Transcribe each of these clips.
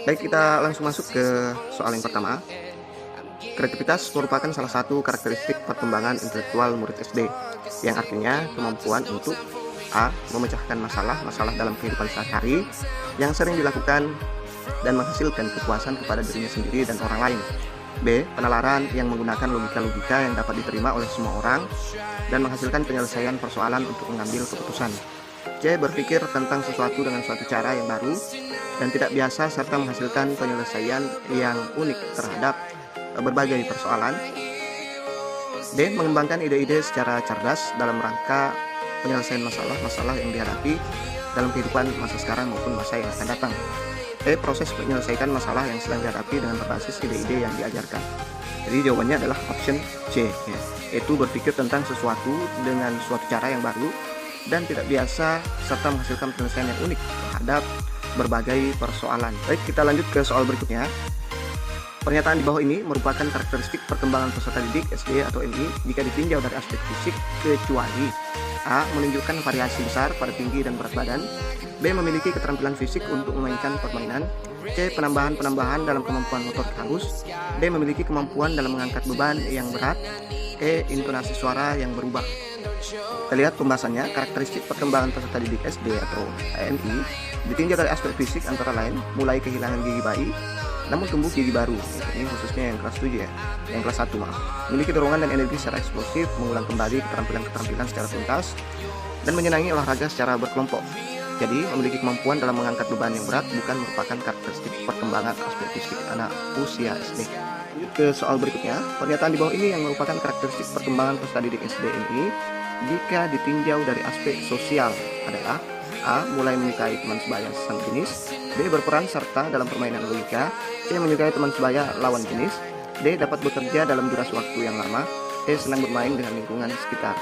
Baik, kita langsung masuk ke soal yang pertama. Kreativitas merupakan salah satu karakteristik perkembangan intelektual murid SD, yang artinya kemampuan untuk A. Memecahkan masalah-masalah dalam kehidupan sehari-hari yang sering dilakukan dan menghasilkan kepuasan kepada dirinya sendiri dan orang lain. B. Penalaran yang menggunakan logika-logika yang dapat diterima oleh semua orang dan menghasilkan penyelesaian persoalan untuk mengambil keputusan. C. Berpikir tentang sesuatu dengan suatu cara yang baru dan tidak biasa serta menghasilkan penyelesaian yang unik terhadap berbagai persoalan. D. Mengembangkan ide-ide secara cerdas dalam rangka penyelesaian masalah-masalah yang dihadapi dalam kehidupan masa sekarang maupun masa yang akan datang. E. Proses menyelesaikan masalah yang sedang dihadapi dengan berbasis ide-ide yang diajarkan. Jadi jawabannya adalah option C, ya. Yaitu berpikir tentang sesuatu dengan suatu cara yang baru dan tidak biasa serta menghasilkan penyelesaian yang unik terhadap berbagai persoalan. Baik, kita lanjut ke soal berikutnya. Pernyataan di bawah ini merupakan karakteristik perkembangan peserta didik SD atau MI jika ditinjau dari aspek fisik, kecuali A. Menunjukkan variasi besar pada tinggi dan berat badan. B. Memiliki keterampilan fisik untuk memainkan permainan. C. Penambahan-penambahan dalam kemampuan motor halus. D. Memiliki kemampuan dalam mengangkat beban yang berat. E. Intonasi suara yang berubah. Kita lihat pembahasannya. Karakteristik perkembangan peserta didik SD atau AMI ditinjau dari aspek fisik antara lain mulai kehilangan gigi bayi namun tumbuh gigi baru. Ini khususnya yang kelas 7 ya, yang kelas 1 maaf. Memiliki dorongan dan energi secara eksplosif, mengulang kembali keterampilan-keterampilan secara tuntas, dan menyenangi olahraga secara berkelompok. Jadi, memiliki kemampuan dalam mengangkat beban yang berat bukan merupakan karakteristik perkembangan aspek fisik anak usia SD. Lanjut ke soal berikutnya. Pernyataan di bawah ini yang merupakan karakteristik perkembangan peserta didik SD ini jika ditinjau dari aspek sosial adalah A. Mulai menyukai teman sebaya sesama jenis. B. Berperan serta dalam permainan logika. C. Menyukai teman sebaya lawan jenis. D. Dapat bekerja dalam durasi waktu yang lama. E. Senang bermain dengan lingkungan sekitar.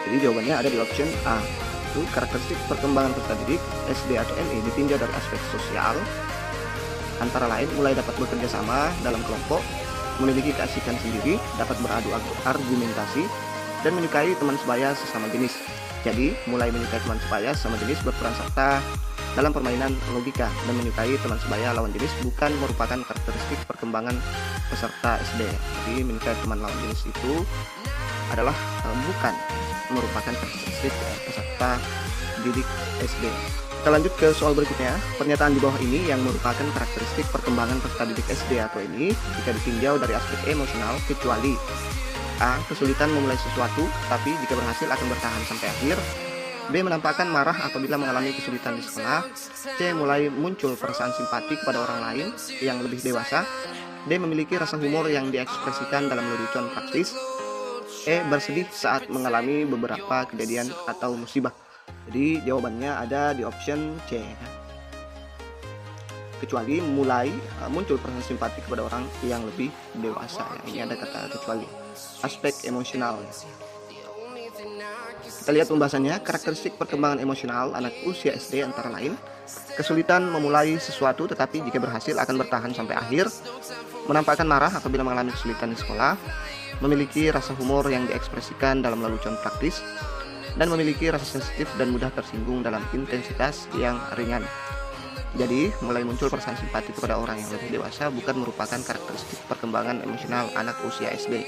Jadi jawabannya ada di option A. Itu karakteristik perkembangan peserta didik SD atau MI ditinjau dari aspek sosial antara lain mulai dapat bekerja sama dalam kelompok, memiliki keasikan sendiri, dapat beradu argumentasi, dan menyukai teman sebaya sesama jenis. Jadi, mulai menyukai teman sebaya sesama jenis berperan serta dalam permainan logika dan menyukai teman sebaya lawan jenis bukan merupakan karakteristik perkembangan peserta SD. Jadi, menyukai teman lawan jenis itu adalah bukan merupakan karakteristik peserta didik SD. Kita lanjut ke soal berikutnya. Pernyataan di bawah ini yang merupakan karakteristik perkembangan peserta didik SD atau ini jika ditinjau dari aspek emosional kecuali A. Kesulitan memulai sesuatu, tapi jika berhasil akan bertahan sampai akhir. B. Menampakkan marah apabila mengalami kesulitan di sekolah. C. Mulai muncul perasaan simpati kepada orang lain yang lebih dewasa. D. Memiliki rasa humor yang diekspresikan dalam lelucon praktis. E. Bersedih saat mengalami beberapa kejadian atau musibah. Jadi jawabannya ada di option C. Kecuali mulai muncul perasaan simpati kepada orang yang lebih dewasa. Ini ada kata kecuali. Aspek emosional. Kita lihat pembahasannya. Karakteristik perkembangan emosional anak usia SD antara lain kesulitan memulai sesuatu tetapi jika berhasil akan bertahan sampai akhir, menampakkan marah apabila mengalami kesulitan di sekolah, memiliki rasa humor yang diekspresikan dalam lelucon praktis, dan memiliki rasa sensitif dan mudah tersinggung dalam intensitas yang ringan. Jadi, mulai muncul perasaan simpati kepada orang yang lebih dewasa bukan merupakan karakteristik perkembangan emosional anak usia SD.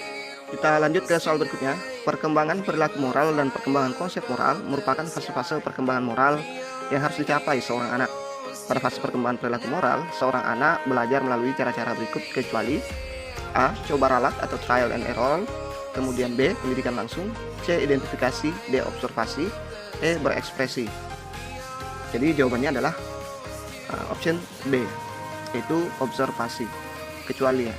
Kita lanjut ke soal berikutnya. Perkembangan perilaku moral dan perkembangan konsep moral merupakan fase-fase perkembangan moral yang harus dicapai seorang anak. Pada fase perkembangan perilaku moral, seorang anak belajar melalui cara-cara berikut kecuali A. Coba ralat atau trial and error. Kemudian B. Pendidikan langsung. C. Identifikasi. D. Observasi. E. Berekspresi. Jadi jawabannya adalah option B, yaitu observasi, kecuali ya.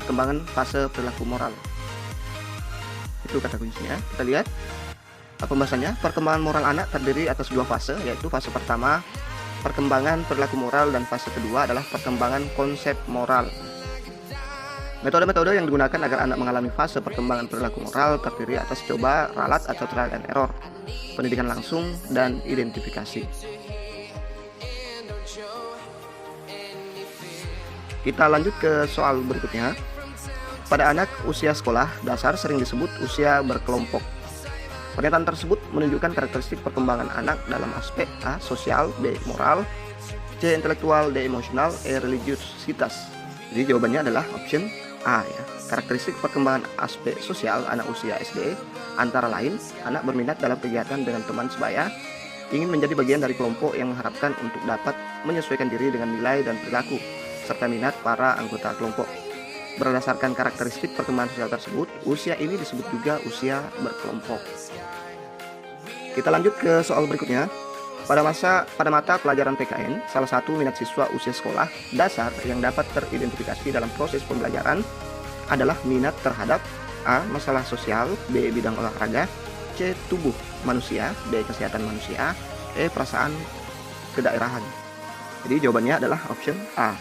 Perkembangan fase perilaku moral. Itu kata kuncinya. Kita lihat pembahasannya. Perkembangan moral anak terdiri atas dua fase, yaitu fase pertama perkembangan perilaku moral dan fase kedua adalah perkembangan konsep moral. Metode-metode yang digunakan agar anak mengalami fase perkembangan perilaku moral terdiri atas coba, ralat atau trial and error, pendidikan langsung, dan identifikasi. Kita lanjut ke soal berikutnya. Pada anak usia sekolah dasar sering disebut usia berkelompok. Pernyataan tersebut menunjukkan karakteristik perkembangan anak dalam aspek A. Sosial, B. Moral, C. Intelektual, D. Emosional, E. Religiusitas. Jadi jawabannya adalah option A ya. Karakteristik perkembangan aspek sosial anak usia SD antara lain anak berminat dalam kegiatan dengan teman sebaya, ingin menjadi bagian dari kelompok yang mengharapkan untuk dapat menyesuaikan diri dengan nilai dan perilaku, serta minat para anggota kelompok. Berdasarkan karakteristik perkembangan sosial tersebut, usia ini disebut juga usia berkelompok. Kita lanjut ke soal berikutnya. Pada mata pelajaran PKN, salah satu minat siswa usia sekolah dasar yang dapat teridentifikasi dalam proses pembelajaran adalah minat terhadap A. Masalah sosial, B. Bidang olahraga, C. Tubuh manusia, D. Kesehatan manusia, E. Perasaan kedaerahan. Jadi jawabannya adalah option A,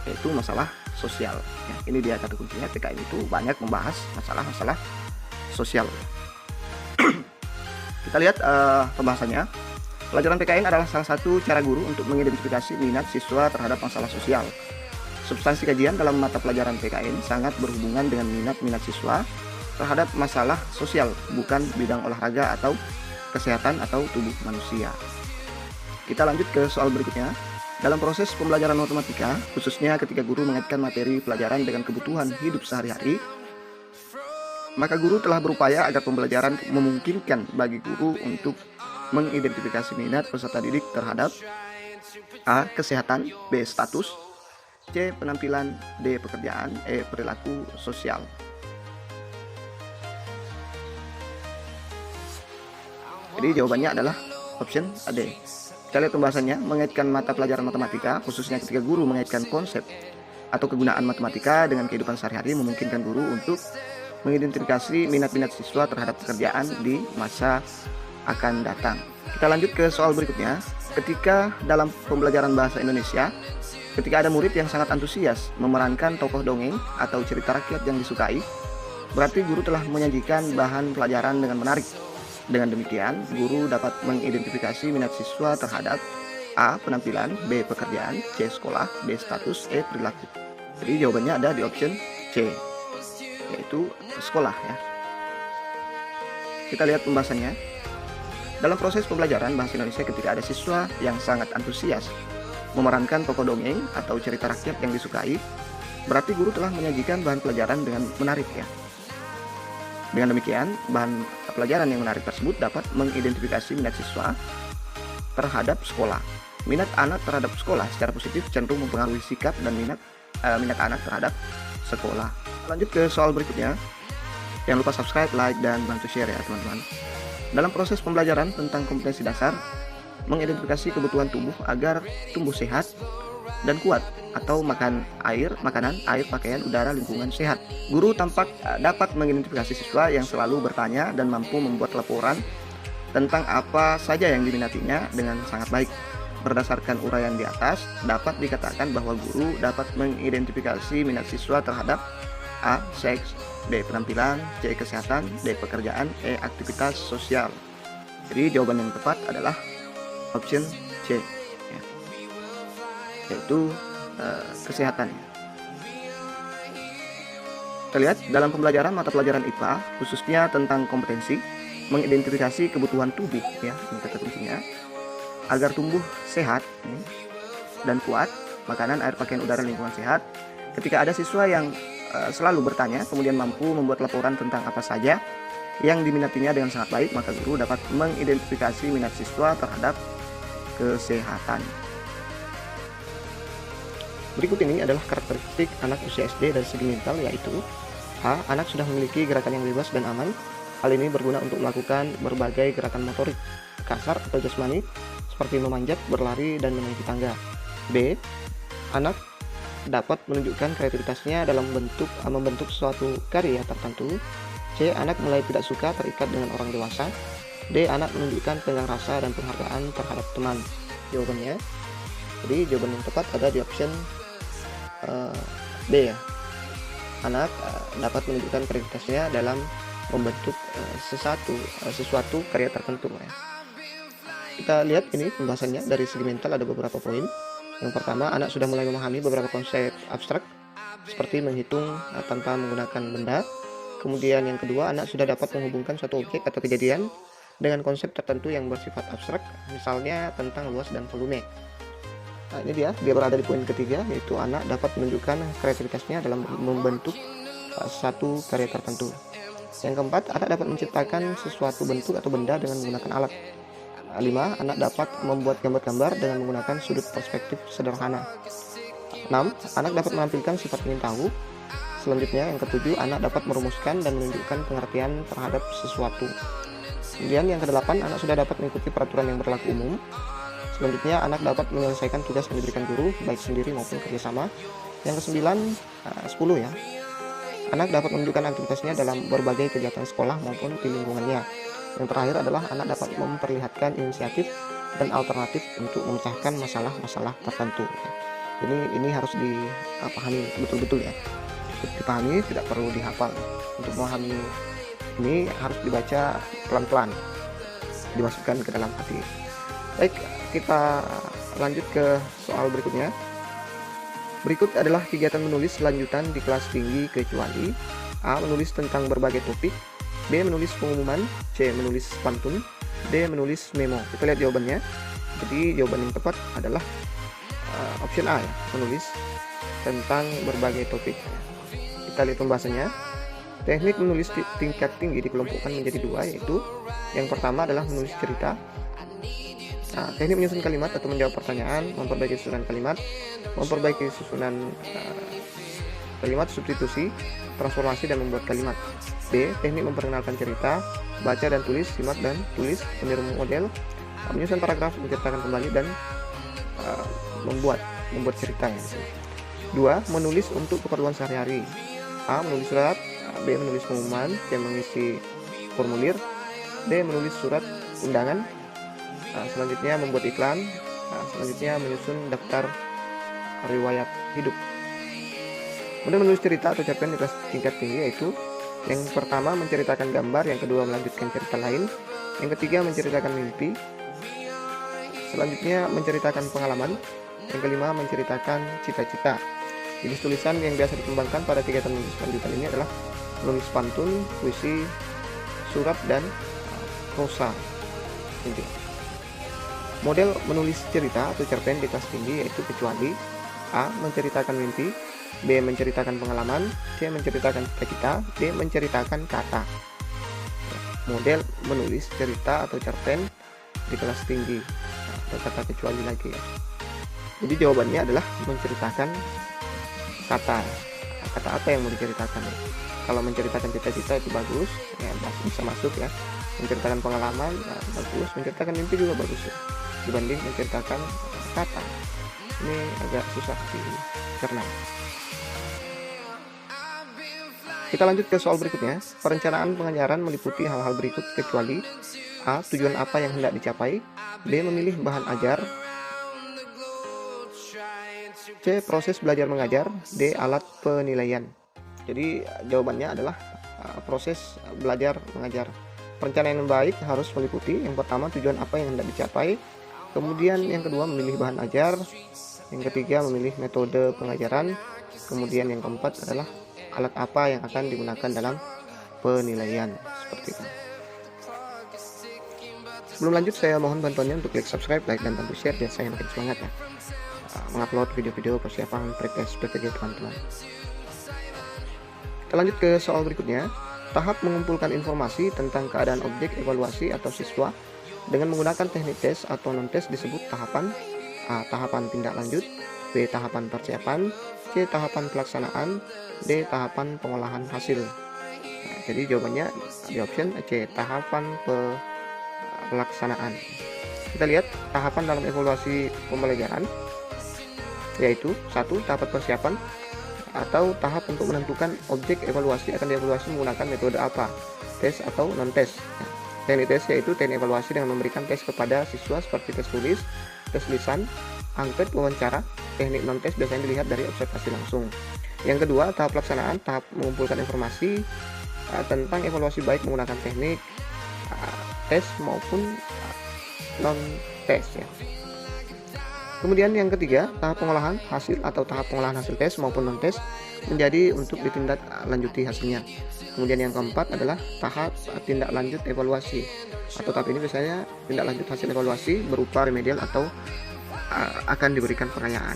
yaitu masalah sosial. Ya, ini dia kata kuncinya. PKN itu banyak membahas masalah-masalah sosial. Kita lihat pembahasannya. Pelajaran PKN adalah salah satu cara guru untuk mengidentifikasi minat siswa terhadap masalah sosial. Substansi kajian dalam mata pelajaran PKN sangat berhubungan dengan minat-minat siswa terhadap masalah sosial, bukan bidang olahraga atau kesehatan atau tubuh manusia. Kita lanjut ke soal berikutnya. Dalam proses pembelajaran matematika, khususnya ketika guru mengaitkan materi pelajaran dengan kebutuhan hidup sehari-hari, maka guru telah berupaya agar pembelajaran memungkinkan bagi guru untuk mengidentifikasi minat peserta didik terhadap A. Kesehatan, B. Status, C. Penampilan, D. Pekerjaan, E. Perilaku sosial. Jadi jawabannya adalah option D. Kita lihat pembahasannya. Mengaitkan mata pelajaran matematika, khususnya ketika guru mengaitkan konsep atau kegunaan matematika dengan kehidupan sehari-hari, memungkinkan guru untuk mengidentifikasi minat-minat siswa terhadap pekerjaan di masa akan datang. Kita lanjut ke soal berikutnya. Ketika dalam pembelajaran bahasa Indonesia, ketika ada murid yang sangat antusias memerankan tokoh dongeng atau cerita rakyat yang disukai, berarti guru telah menyajikan bahan pelajaran dengan menarik. Dengan demikian, guru dapat mengidentifikasi minat siswa terhadap A. Penampilan, B. Pekerjaan, C. Sekolah, D. Status, E. Perilaku. Jadi jawabannya ada di option C, yaitu sekolah ya. Kita lihat pembahasannya. Dalam proses pembelajaran bahasa Indonesia ketika ada siswa yang sangat antusias memerankan tokoh dongeng atau cerita rakyat yang disukai, berarti guru telah menyajikan bahan pelajaran dengan menarik ya. Dengan demikian, bahan pelajaran yang menarik tersebut dapat mengidentifikasi minat siswa terhadap sekolah. Minat anak terhadap sekolah secara positif cenderung mempengaruhi sikap dan minat anak terhadap sekolah. Lanjut ke soal berikutnya. Jangan lupa subscribe, like, dan bantu share ya teman-teman. Dalam proses pembelajaran tentang kompetensi dasar, mengidentifikasi kebutuhan tubuh agar tumbuh sehat dan kuat, atau makanan, air, pakaian, udara, lingkungan sehat. Guru dapat mengidentifikasi siswa yang selalu bertanya dan mampu membuat laporan tentang apa saja yang diminatinya dengan sangat baik. Berdasarkan uraian di atas, dapat dikatakan bahwa guru dapat mengidentifikasi minat siswa terhadap A. Seks, B. Penampilan, C. Kesehatan, D. Pekerjaan, E. Aktivitas sosial. Jadi jawaban yang tepat adalah option C ya, yaitu kesehatan. Kita lihat dalam pembelajaran mata pelajaran IPA, khususnya tentang kompetensi mengidentifikasi kebutuhan tubuh ya, ini kata kuncinya, agar tumbuh sehat dan kuat, makanan, air, pakaian, udara, lingkungan sehat. Ketika ada siswa yang selalu bertanya, kemudian mampu membuat laporan tentang apa saja yang diminatinya dengan sangat baik, maka guru dapat mengidentifikasi minat siswa terhadap kesehatan. Berikut ini adalah karakteristik anak usia SD dari segi mental, yaitu A. Anak sudah memiliki gerakan yang bebas dan aman. Hal ini berguna untuk melakukan berbagai gerakan motorik kasar atau jasmani seperti memanjat, berlari, dan menaiki tangga. B. Anak dapat menunjukkan kreativitasnya dalam membentuk suatu karya tertentu. C. Anak mulai tidak suka terikat dengan orang dewasa. D. Anak menunjukkan tenggang rasa dan penghargaan terhadap teman. Jawabannya, jadi jawaban yang tepat ada di option B ya. Anak dapat menunjukkan kreativitasnya dalam membentuk sesuatu karya tertentu ya. Kita lihat ini pembahasannya dari segi mental, ada beberapa poin. Yang pertama, anak sudah mulai memahami beberapa konsep abstrak seperti menghitung tanpa menggunakan benda, Kemudian yang kedua, anak sudah dapat menghubungkan suatu objek atau kejadian dengan konsep tertentu yang bersifat abstrak, misalnya tentang luas dan volume. Nah, ini dia berada di poin ketiga, yaitu anak dapat menunjukkan kreativitasnya dalam membentuk satu karya tertentu. Yang keempat, anak dapat menciptakan sesuatu bentuk atau benda dengan menggunakan alat. 5. Anak dapat membuat gambar-gambar dengan menggunakan sudut perspektif sederhana. 6. Anak dapat menampilkan sifat ingin tahu. Selanjutnya, yang ketujuh, anak dapat merumuskan dan menunjukkan pengertian terhadap sesuatu. Kemudian yang kedelapan, anak sudah dapat mengikuti peraturan yang berlaku umum. Selanjutnya, anak dapat menyelesaikan tugas yang diberikan guru, baik sendiri maupun kerjasama. Yang kesembilan, 10 ya. Anak dapat menunjukkan aktivitasnya dalam berbagai kegiatan sekolah maupun di lingkungannya. Yang terakhir adalah anak dapat memperlihatkan inisiatif dan alternatif untuk memecahkan masalah-masalah tertentu. Ini harus dipahami betul-betul ya. Untuk dipahami tidak perlu dihafal. Untuk memahami ini harus dibaca pelan-pelan, dimasukkan ke dalam hati. Baik, kita lanjut ke soal berikutnya. Berikut adalah kegiatan menulis lanjutan di kelas tinggi kecuali A. Menulis tentang berbagai topik, B. Menulis pengumuman, C. Menulis pantun, D. Menulis memo. Kita lihat jawabannya. Jadi jawaban yang tepat adalah option A ya, menulis tentang berbagai topik. Kita lihat pembahasannya. Teknik menulis tingkat tinggi dikelompokkan menjadi dua, yaitu yang pertama adalah menulis cerita. Nah, teknik menyusun kalimat atau menjawab pertanyaan, memperbaiki susunan kalimat, memperbaiki susunan kalimat, substitusi, transformasi, dan membuat kalimat. B. Teknik memperkenalkan cerita, baca dan tulis, simak dan tulis, meniru model, menyusun paragraf, menceritakan kembali, dan membuat cerita ya. 2. Menulis untuk keperluan sehari-hari. A. Menulis surat, B. Menulis pengumuman, C. Mengisi formulir, D. Menulis surat undangan. Selanjutnya membuat iklan. Selanjutnya menyusun daftar riwayat hidup. Kemudian menulis cerita atau cerpen di kelas tingkat tinggi, yaitu yang pertama menceritakan gambar, yang kedua melanjutkan cerita lain, yang ketiga menceritakan mimpi, selanjutnya menceritakan pengalaman, yang kelima menceritakan cita-cita. Jenis tulisan yang biasa dikembangkan pada kegiatan menulis lanjutan ini adalah menulis pantun, puisi, surat, dan prosa. Model menulis cerita atau cerpen di kelas tinggi yaitu kecuali A. Menceritakan mimpi, B. Menceritakan pengalaman, C. Menceritakan cita-cita, D. Menceritakan kata. Model menulis cerita atau cerpen di kelas tinggi atau kata kecuali lagi. Jadi jawabannya adalah menceritakan kata apa yang mau diceritakan. Kalau menceritakan cita-cita itu bagus ya, bisa masuk ya. Menceritakan pengalaman bagus, menceritakan mimpi juga bagus ya, dibanding menceritakan kata. Ini agak susah dicerna. Kita lanjut ke soal berikutnya. Perencanaan pengajaran meliputi hal-hal berikut kecuali A. Tujuan apa yang hendak dicapai, B. Memilih bahan ajar, C. Proses belajar mengajar, D. Alat penilaian. Jadi jawabannya adalah proses belajar mengajar. Perencanaan yang baik harus meliputi yang pertama tujuan apa yang hendak dicapai, kemudian yang kedua memilih bahan ajar, yang ketiga memilih metode pengajaran, kemudian yang keempat adalah alat apa yang akan digunakan dalam penilaian. Seperti itu. Sebelum lanjut, saya mohon bantuannya untuk klik subscribe, like, dan tentu share biar saya makin semangat ya mengupload video-video persiapan pretest PTG teman-teman. Kita lanjut ke soal berikutnya. Tahap mengumpulkan informasi tentang keadaan objek evaluasi atau siswa dengan menggunakan teknik tes atau non-tes disebut tahapan. A. Tahapan tindak lanjut, B. Tahapan persiapan, C. Tahapan pelaksanaan, D. Tahapan pengolahan hasil. Nah, jadi jawabannya di option C. Tahapan pelaksanaan. Kita lihat tahapan dalam evaluasi pembelajaran, yaitu 1. Tahapan persiapan atau tahap untuk menentukan objek evaluasi akan dievaluasi menggunakan metode apa, tes atau non-tes. Nah, teknik tes yaitu teknik evaluasi dengan memberikan tes kepada siswa seperti tes tulis, tes lisan, angket, wawancara. Teknik non-tes biasanya dilihat dari observasi langsung. Yang kedua, tahap pelaksanaan, tahap mengumpulkan informasi tentang evaluasi baik menggunakan teknik tes maupun non-tes ya. Kemudian yang ketiga, tahap pengolahan hasil atau tahap pengolahan hasil tes maupun non-tes menjadi untuk ditindaklanjuti hasilnya. Kemudian yang keempat adalah tahap tindak lanjut evaluasi, atau tahap ini biasanya tindak lanjut hasil evaluasi berupa remedial atau akan diberikan pengayaan.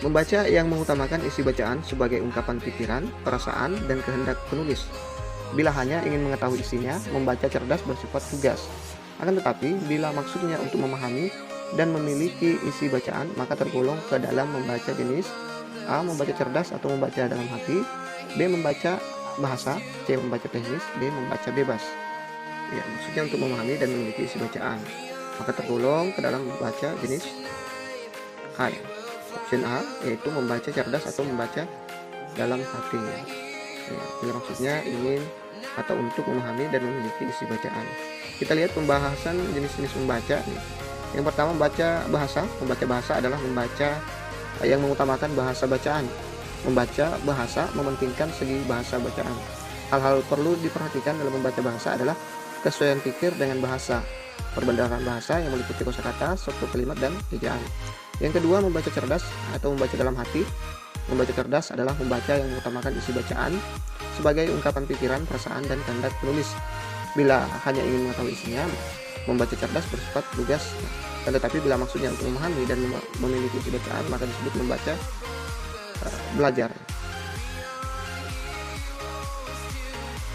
Membaca yang mengutamakan isi bacaan sebagai ungkapan pikiran, perasaan, dan kehendak penulis. Bila hanya ingin mengetahui isinya, membaca cerdas bersifat tugas. Akan tetapi, bila maksudnya untuk memahami dan memiliki isi bacaan, maka tergolong ke dalam membaca jenis A. Membaca cerdas atau membaca dalam hati, B. Membaca bahasa, C. Membaca teknis, D. Membaca bebas. Ya, maksudnya untuk memahami dan memiliki isi bacaan, maka tergolong ke dalam membaca jenis A. Option A, yaitu membaca cerdas atau membaca dalam hati. Ya, bila maksudnya ingin atau untuk memahami dan memiliki isi bacaan. Kita lihat pembahasan jenis-jenis membaca. Yang pertama, membaca bahasa. Membaca bahasa adalah membaca yang mengutamakan bahasa bacaan. Membaca bahasa mementingkan segi bahasa bacaan. Hal-hal perlu diperhatikan dalam membaca bahasa adalah kesesuaian pikir dengan bahasa, perbedaan bahasa yang meliputi kosakata, struktur kalimat, dan ejaan. Yang kedua, membaca cerdas atau membaca dalam hati. Membaca cerdas adalah membaca yang mengutamakan isi bacaan sebagai ungkapan pikiran, perasaan, dan kehendak penulis. Bila hanya ingin mengetahui isinya, membaca cerdas bersifat tugas. Tetapi bila maksudnya untuk memahami dan memiliki isi bacaan, maka disebut membaca belajar.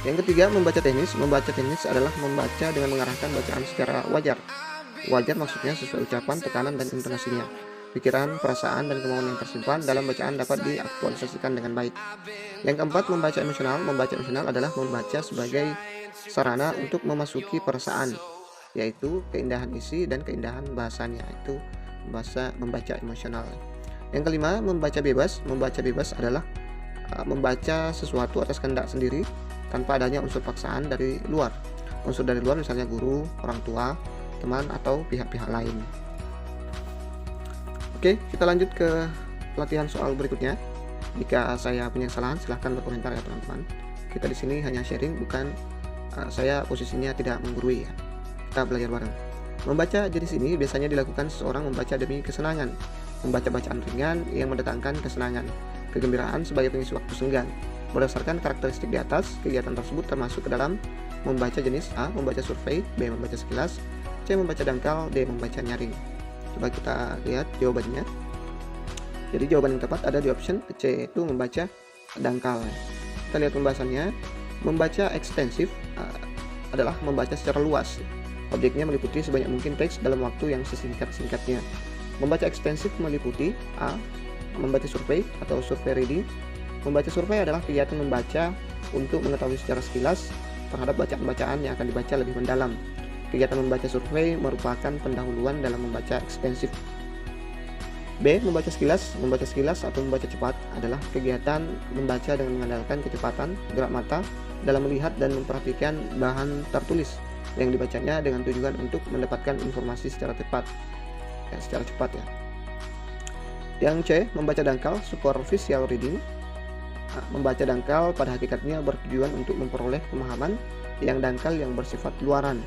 Yang ketiga, membaca teknis. Membaca teknis adalah membaca dengan mengarahkan bacaan secara wajar. Wajar maksudnya sesuai ucapan, tekanan, dan intonasinya. Pikiran, perasaan, dan kemauan yang tersimpan dalam bacaan dapat diaktualisasikan dengan baik. Yang keempat, membaca emosional. Membaca emosional adalah membaca sebagai sarana untuk memasuki perasaan, yaitu keindahan isi dan keindahan bahasanya. Itu membaca emosional. Yang kelima, membaca bebas. Membaca bebas adalah membaca sesuatu atas kehendak sendiri tanpa adanya unsur paksaan dari luar. Unsur dari luar misalnya guru, orang tua, teman, atau pihak-pihak lain. Oke, kita lanjut ke pelatihan soal berikutnya. Jika saya punya kesalahan, silahkan berkomentar ya teman-teman. Kita di sini hanya sharing, bukan saya posisinya tidak menggurui ya. Kita belajar bareng. Membaca jenis ini biasanya dilakukan seseorang membaca demi kesenangan, membaca bacaan ringan yang mendatangkan kesenangan, kegembiraan sebagai pengisi waktu senggang. Berdasarkan karakteristik di atas, kegiatan tersebut termasuk ke dalam membaca jenis A. Membaca survei, B. Membaca sekilas, C. Membaca dangkal, D. Membaca nyaring. Coba kita lihat jawabannya. Jadi jawaban yang tepat ada di option C, itu membaca dangkal. Kita lihat pembahasannya. Membaca ekstensif adalah membaca secara luas. Objeknya meliputi sebanyak mungkin teks dalam waktu yang sesingkat-singkatnya. Membaca ekstensif meliputi A. Membaca survei atau survei reading. Membaca survei adalah kegiatan membaca untuk mengetahui secara sekilas terhadap bacaan-bacaan yang akan dibaca lebih mendalam. Kegiatan membaca survei merupakan pendahuluan dalam membaca ekstensif. B. Membaca sekilas. Membaca sekilas atau membaca cepat adalah kegiatan membaca dengan mengandalkan kecepatan gerak mata dalam melihat dan memperhatikan bahan tertulis yang dibacanya dengan tujuan untuk mendapatkan informasi secara cepat. Secara cepat ya. Yang C. Membaca dangkal, superficial reading. Membaca dangkal pada hakikatnya bertujuan untuk memperoleh pemahaman yang dangkal yang bersifat luaran,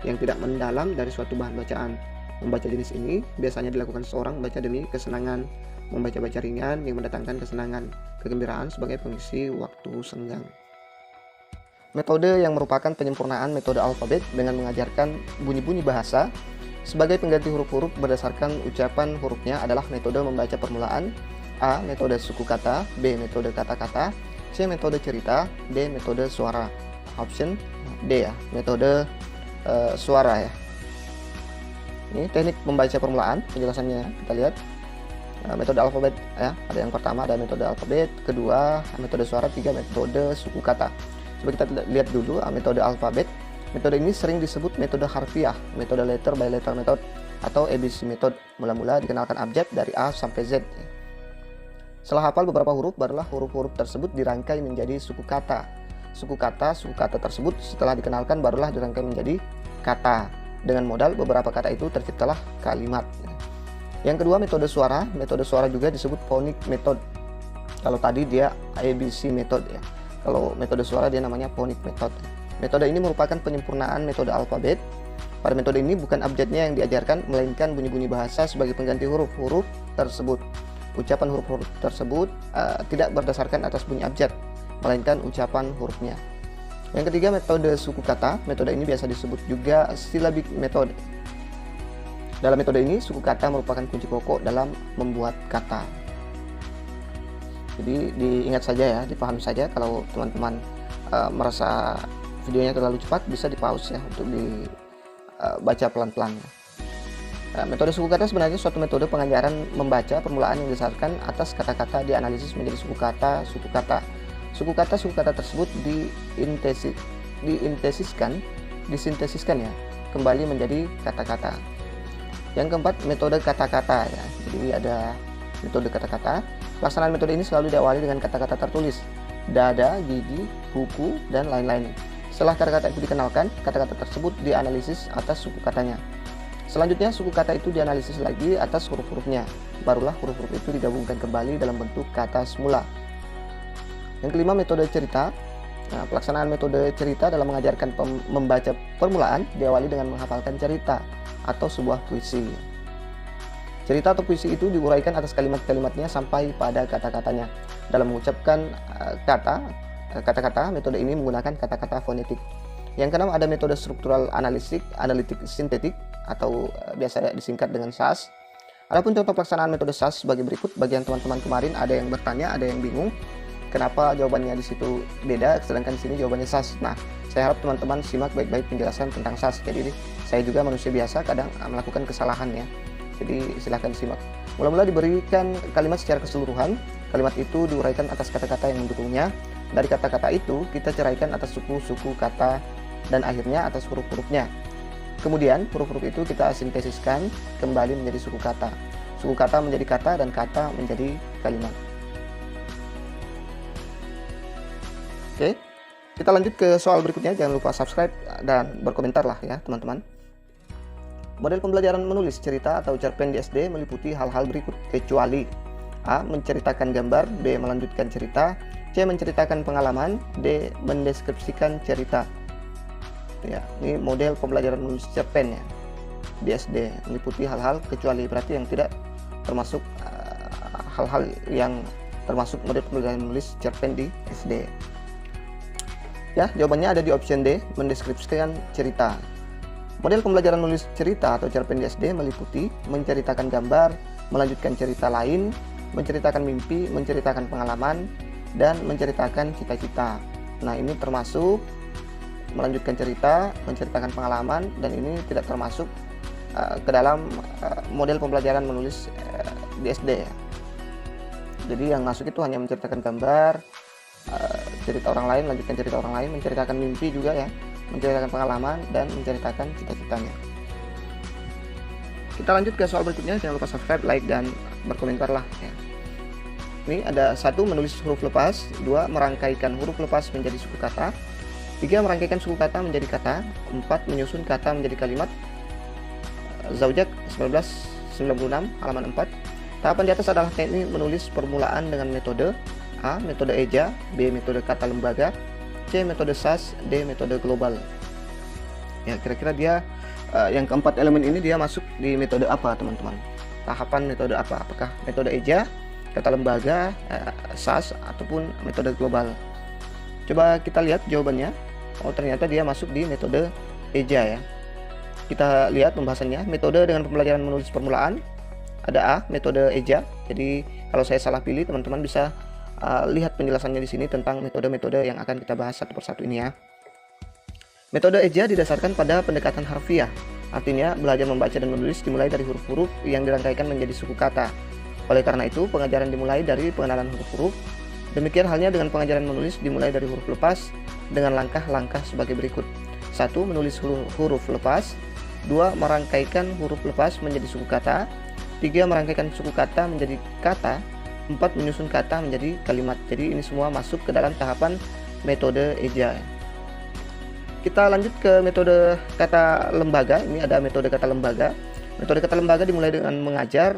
yang tidak mendalam dari suatu bahan bacaan. Membaca jenis ini biasanya dilakukan seseorang membaca demi kesenangan, membaca-baca ringan yang mendatangkan kesenangan, kegembiraan sebagai pengisi waktu senggang. Metode yang merupakan penyempurnaan metode alfabet dengan mengajarkan bunyi-bunyi bahasa sebagai pengganti huruf-huruf berdasarkan ucapan hurufnya adalah metode membaca permulaan. A. Metode suku kata, B. Metode kata-kata, C. Metode cerita, D. Metode suara. Option D ya, metode suara ya. Ini teknik membaca permulaan, penjelasannya kita lihat. Metode alfabet ya, ada yang pertama ada metode alfabet, kedua metode suara, tiga metode suku kata. Coba kita lihat dulu metode alfabet. Metode ini sering disebut metode harfiah, metode letter by letter method atau ABC method. Mula-mula dikenalkan abjad dari A sampai Z. Setelah hafal beberapa huruf, barulah huruf-huruf tersebut dirangkai menjadi suku kata. Suku kata tersebut setelah dikenalkan barulah dirangkai menjadi kata. Dengan modal beberapa kata itu terciptalah kalimat. Yang kedua metode suara. Metode suara juga disebut phonic method. Kalau tadi dia ABC method ya. Kalau metode suara dia namanya phonic method. Metode ini merupakan penyempurnaan metode alfabet Pada metode ini bukan abjadnya yang diajarkan, melainkan bunyi-bunyi bahasa sebagai pengganti huruf-huruf tersebut. Ucapan huruf-huruf tersebut tidak berdasarkan atas bunyi abjad, melainkan ucapan hurufnya. Yang ketiga, metode suku kata. Metode ini biasa disebut juga syllabic method. Dalam metode ini, suku kata merupakan kunci pokok dalam membuat kata. Jadi diingat saja ya, dipahami saja. Kalau teman-teman merasa videonya terlalu cepat, bisa di pause ya untuk dibaca pelan-pelan. Metode suku kata sebenarnya suatu metode pengajaran membaca permulaan yang didasarkan atas kata-kata dianalisis menjadi suku kata. Suku kata tersebut disintesiskan ya, kembali menjadi kata-kata. Yang keempat, metode kata-kata ya. Jadi ada metode kata-kata. Pelaksanaan metode ini selalu diawali dengan kata-kata tertulis, dada, gigi, buku, dan lain-lain. Setelah kata-kata itu dikenalkan, kata-kata tersebut dianalisis atas suku katanya. Selanjutnya, suku kata itu dianalisis lagi atas huruf-hurufnya. Barulah huruf-huruf itu digabungkan kembali dalam bentuk kata semula. Yang kelima, metode cerita. Pelaksanaan metode cerita dalam mengajarkan membaca permulaan diawali dengan menghafalkan cerita atau sebuah puisi. Cerita atau puisi itu diuraikan atas kalimat-kalimatnya sampai pada kata-katanya. Dalam mengucapkan kata-kata, metode ini menggunakan kata-kata fonetik. Yang keenam, ada metode struktural analitik sintetik atau biasa disingkat dengan SAS. Adapun contoh pelaksanaan metode SAS sebagai berikut. Bagian teman-teman kemarin ada yang bertanya, ada yang bingung kenapa jawabannya di situ beda, sedangkan di sini jawabannya SAS. Nah, saya harap teman-teman simak baik-baik penjelasan tentang SAS. Jadi saya juga manusia biasa, kadang melakukan kesalahan ya. Jadi silahkan disimak. Mula-mula diberikan kalimat secara keseluruhan. Kalimat itu diuraikan atas kata-kata yang mendukungnya. Dari kata-kata itu kita ceraikan atas suku-suku kata dan akhirnya atas huruf-hurufnya. Kemudian huruf-huruf itu kita sintesiskan kembali menjadi suku kata. Suku kata menjadi kata dan kata menjadi kalimat. Oke, kita lanjut ke soal berikutnya. Jangan lupa subscribe dan berkomentar lah ya teman-teman. Model pembelajaran menulis cerita atau cerpen di SD meliputi hal-hal berikut, kecuali A. Menceritakan gambar, B. Melanjutkan cerita, C. Menceritakan pengalaman, D. Mendeskripsikan cerita. Ya, ini model pembelajaran menulis cerpen ya di SD, meliputi hal-hal kecuali, berarti yang tidak termasuk hal-hal yang termasuk model pembelajaran menulis cerpen di SD. Ya, jawabannya ada di option D, mendeskripsikan cerita. Model pembelajaran menulis cerita atau cerpen di SD meliputi menceritakan gambar, melanjutkan cerita lain, menceritakan mimpi, menceritakan pengalaman, dan menceritakan cita-cita. Nah, ini termasuk melanjutkan cerita, menceritakan pengalaman, dan ini tidak termasuk ke dalam model pembelajaran menulis di SD ya. Jadi yang masuk itu hanya menceritakan gambar, cerita orang lain, melanjutkan cerita orang lain, menceritakan mimpi juga ya, menceritakan pengalaman, dan menceritakan cita-citanya. Kita lanjut ke soal berikutnya. Jangan lupa subscribe, like, dan berkomentar lah ya. Ini ada 1. Menulis huruf lepas, 2. Merangkaikan huruf lepas menjadi suku kata, 3. Merangkaikan suku kata menjadi kata, 4. Menyusun kata menjadi kalimat. Zaujak 1996 halaman 4. Tahapan di atas adalah teknik menulis permulaan dengan metode A. Metode eja, B. Metode kata lembaga, C. Metode SAS, D. Metode global. Ya, kira-kira dia yang keempat elemen ini dia masuk di metode apa teman-teman? Tahapan metode apa? Apakah metode eja, kata lembaga, SAS, ataupun metode global? Coba kita lihat jawabannya. Oh, ternyata dia masuk di metode eja ya. Kita lihat pembahasannya. Metode dengan pembelajaran menulis permulaan. Ada A, metode eja. Jadi kalau saya salah pilih, teman-teman bisa lihat penjelasannya di sini tentang metode-metode yang akan kita bahas satu persatu ini ya. Metode eja didasarkan pada pendekatan harfiah. Artinya belajar membaca dan menulis dimulai dari huruf-huruf yang dirangkaikan menjadi suku kata. Oleh karena itu, pengajaran dimulai dari pengenalan huruf-huruf. Demikian halnya dengan pengajaran menulis dimulai dari huruf lepas dengan langkah-langkah sebagai berikut. 1. Menulis huruf lepas. 2. Merangkaikan huruf lepas menjadi suku kata. 3. Merangkaikan suku kata menjadi kata. 4. Menyusun kata menjadi kalimat. Jadi ini semua masuk ke dalam tahapan metode eja. Kita lanjut ke metode kata lembaga. Ini ada metode kata lembaga. Metode kata lembaga dimulai dengan mengajar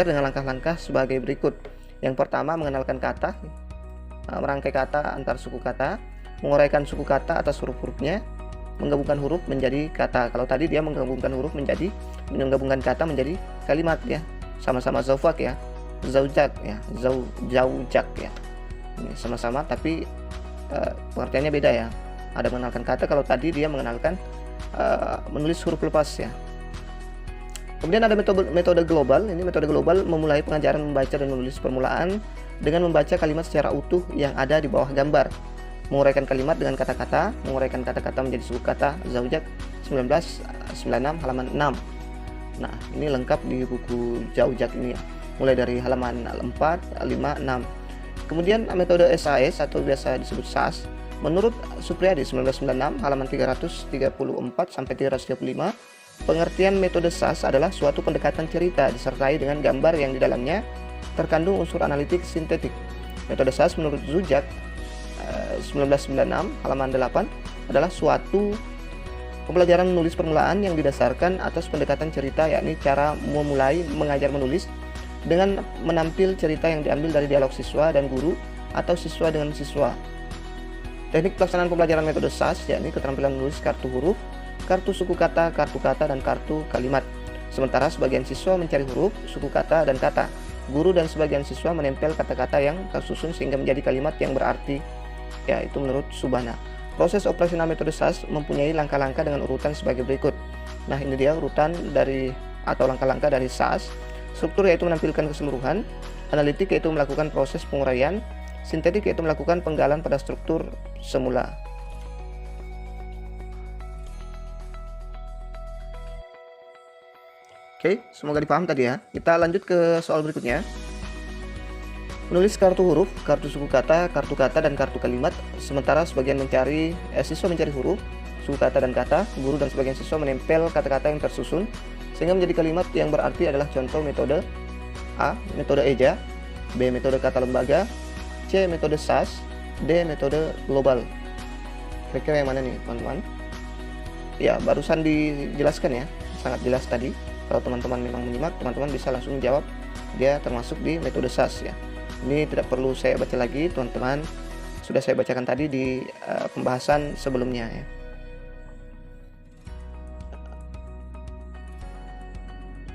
dengan langkah-langkah sebagai berikut. Yang pertama, mengenalkan kata, merangkai kata antar suku kata, menguraikan suku kata atas huruf-hurufnya, menggabungkan huruf menjadi kata. Kalau tadi dia menggabungkan kata menjadi kalimat ya. Sama-sama zaufak ya, zaujak ya, zaujak ya. Ini sama-sama tapi pengertiannya beda ya. Ada mengenalkan kata, kalau tadi dia mengenalkan menulis huruf lepas ya. Kemudian ada metode global. Ini metode global memulai pengajaran membaca dan menulis permulaan dengan membaca kalimat secara utuh yang ada di bawah gambar. Menguraikan kalimat dengan kata-kata, menguraikan kata-kata menjadi suku kata. Zaujak 1996 halaman 6. Nah, ini lengkap di buku Zaujak ini ya. Mulai dari halaman 4, 5, 6. Kemudian metode SAS atau biasa disebut SAS. Menurut Supriyadi 1996 halaman 334 sampai 335, pengertian metode SAS adalah suatu pendekatan cerita disertai dengan gambar yang di dalamnya terkandung unsur analitik sintetik. Metode SAS menurut Zaujak 1996 halaman 8 adalah suatu pembelajaran menulis permulaan yang didasarkan atas pendekatan cerita, yakni cara memulai mengajar menulis dengan menampil cerita yang diambil dari dialog siswa dan guru atau siswa dengan siswa. Teknik pelaksanaan pembelajaran metode SAS yakni keterampilan menulis kartu huruf, kartu suku kata, kartu kata, dan kartu kalimat. Sementara sebagian siswa mencari huruf, suku kata, dan kata. Guru dan sebagian siswa menempel kata-kata yang tersusun sehingga menjadi kalimat yang berarti. Ya, itu menurut Subhana. Proses operasional metode SAS mempunyai langkah-langkah dengan urutan sebagai berikut. Nah, ini dia urutan dari atau langkah-langkah dari SAS. Struktur yaitu menampilkan keseluruhan, analitik yaitu melakukan proses penguraian, sintetik yaitu melakukan penggalan pada struktur semula. Oke, semoga dipaham tadi ya. Kita lanjut ke soal berikutnya. Menulis kartu huruf, kartu suku kata, kartu kata, dan kartu kalimat. Sementara sebagian siswa mencari huruf, suku kata, dan kata. Guru dan sebagian siswa menempel kata-kata yang tersusun sehingga menjadi kalimat yang berarti adalah contoh metode A. Metode eja, B. Metode kata lembaga, C. Metode SAS, D. Metode global. Kira-kira yang mana nih teman-teman? Ya, barusan dijelaskan ya, sangat jelas tadi. Kalau teman-teman memang menyimak, teman-teman bisa langsung jawab dia termasuk di metode SAS ya. Ini tidak perlu saya baca lagi, teman-teman. Sudah saya bacakan tadi di pembahasan sebelumnya ya.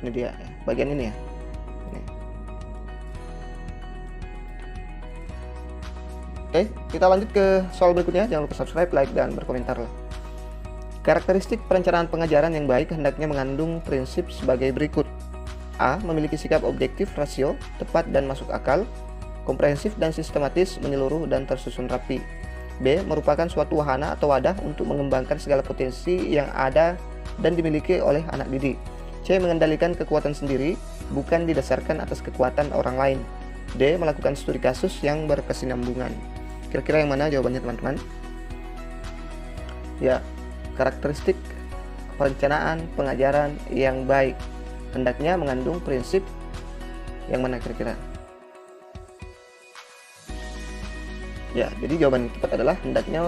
Ini dia ya, bagian ini ya. Ini. Oke, kita lanjut ke soal berikutnya. Jangan lupa subscribe, like, dan berkomentar lah. Karakteristik perencanaan pengajaran yang baik hendaknya mengandung prinsip sebagai berikut. A. Memiliki sikap objektif, rasio, tepat dan masuk akal, komprehensif dan sistematis, menyeluruh dan tersusun rapi. B. Merupakan suatu wahana atau wadah untuk mengembangkan segala potensi yang ada dan dimiliki oleh anak didik. C. Mengendalikan kekuatan sendiri, bukan didasarkan atas kekuatan orang lain. D. Melakukan studi kasus yang berkesinambungan. Kira-kira yang mana jawabannya teman-teman? Ya, karakteristik perencanaan pengajaran yang baik hendaknya mengandung prinsip yang mana kira-kira? Ya, jadi jawaban yang tepat adalah hendaknya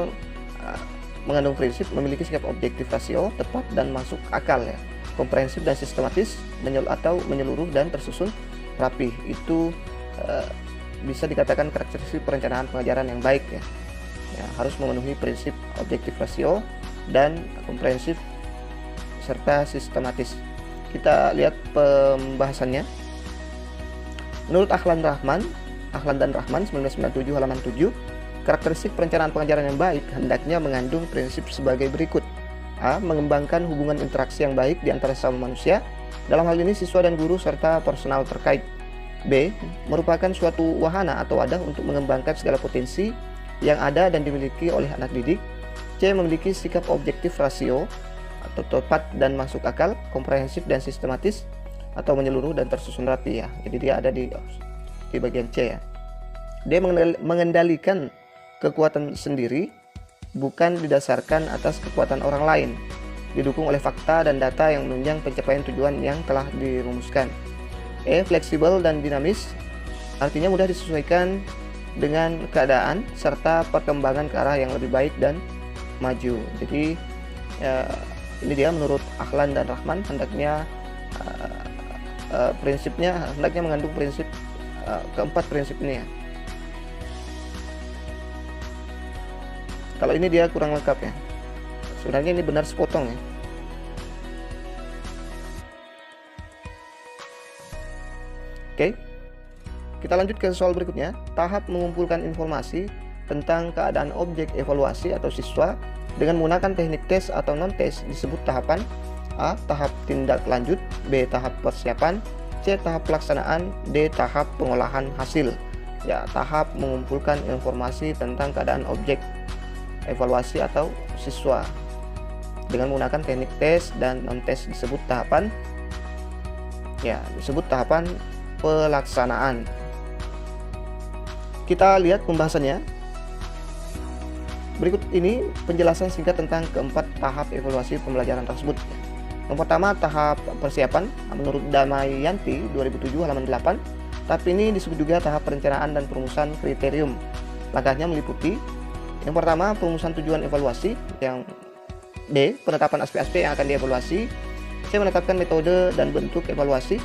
mengandung prinsip memiliki sikap objektif, rasio, tepat dan masuk akal ya, komprehensif dan sistematis, menyeluruh dan tersusun rapi. Itu bisa dikatakan karakteristik perencanaan pengajaran yang baik ya. Ya, harus memenuhi prinsip objektif, rasio dan komprehensif serta sistematis. Kita lihat pembahasannya. Menurut Ahlan dan Rahman 1997 halaman 7, karakteristik perencanaan pengajaran yang baik hendaknya mengandung prinsip sebagai berikut. A. Mengembangkan hubungan interaksi yang baik di antara sesama manusia, dalam hal ini siswa dan guru serta personal terkait. B. Merupakan suatu wahana atau wadah untuk mengembangkan segala potensi yang ada dan dimiliki oleh anak didik. C. Memiliki sikap objektif, rasio atau tepat dan masuk akal, komprehensif dan sistematis, atau menyeluruh dan tersusun rapi ya. Jadi dia ada di bagian C ya. D. Mengendalikan kekuatan sendiri, bukan didasarkan atas kekuatan orang lain, didukung oleh fakta dan data yang menunjang pencapaian tujuan yang telah dirumuskan. E. Fleksibel dan dinamis, artinya mudah disesuaikan dengan keadaan serta perkembangan ke arah yang lebih baik dan maju. Jadi ini dia menurut Ahlan dan Rahman hendaknya prinsipnya hendaknya mengandung prinsip keempat prinsip ini ya. Kalau ini dia kurang lengkap ya. Sebenarnya ini benar sepotong ya. Oke, kita lanjut ke soal berikutnya. Tahap mengumpulkan informasi tentang keadaan objek evaluasi atau siswa dengan menggunakan teknik tes atau non-tes disebut tahapan A. Tahap tindak lanjut, B. Tahap persiapan, C. Tahap pelaksanaan, D. Tahap pengolahan hasil. Ya, tahap mengumpulkan informasi tentang keadaan objek evaluasi atau siswa dengan menggunakan teknik tes dan non-tes disebut tahapan pelaksanaan. Kita lihat pembahasannya. Berikut ini penjelasan singkat tentang keempat tahap evaluasi pembelajaran tersebut. Yang pertama, tahap persiapan. Menurut Damayanti 2007 halaman 8, tahap ini disebut juga tahap perencanaan dan perumusan kriterium. Langkahnya meliputi: yang pertama, perumusan tujuan evaluasi. Yang B, penetapan aspek-aspek yang akan dievaluasi. C, menetapkan metode dan bentuk evaluasi,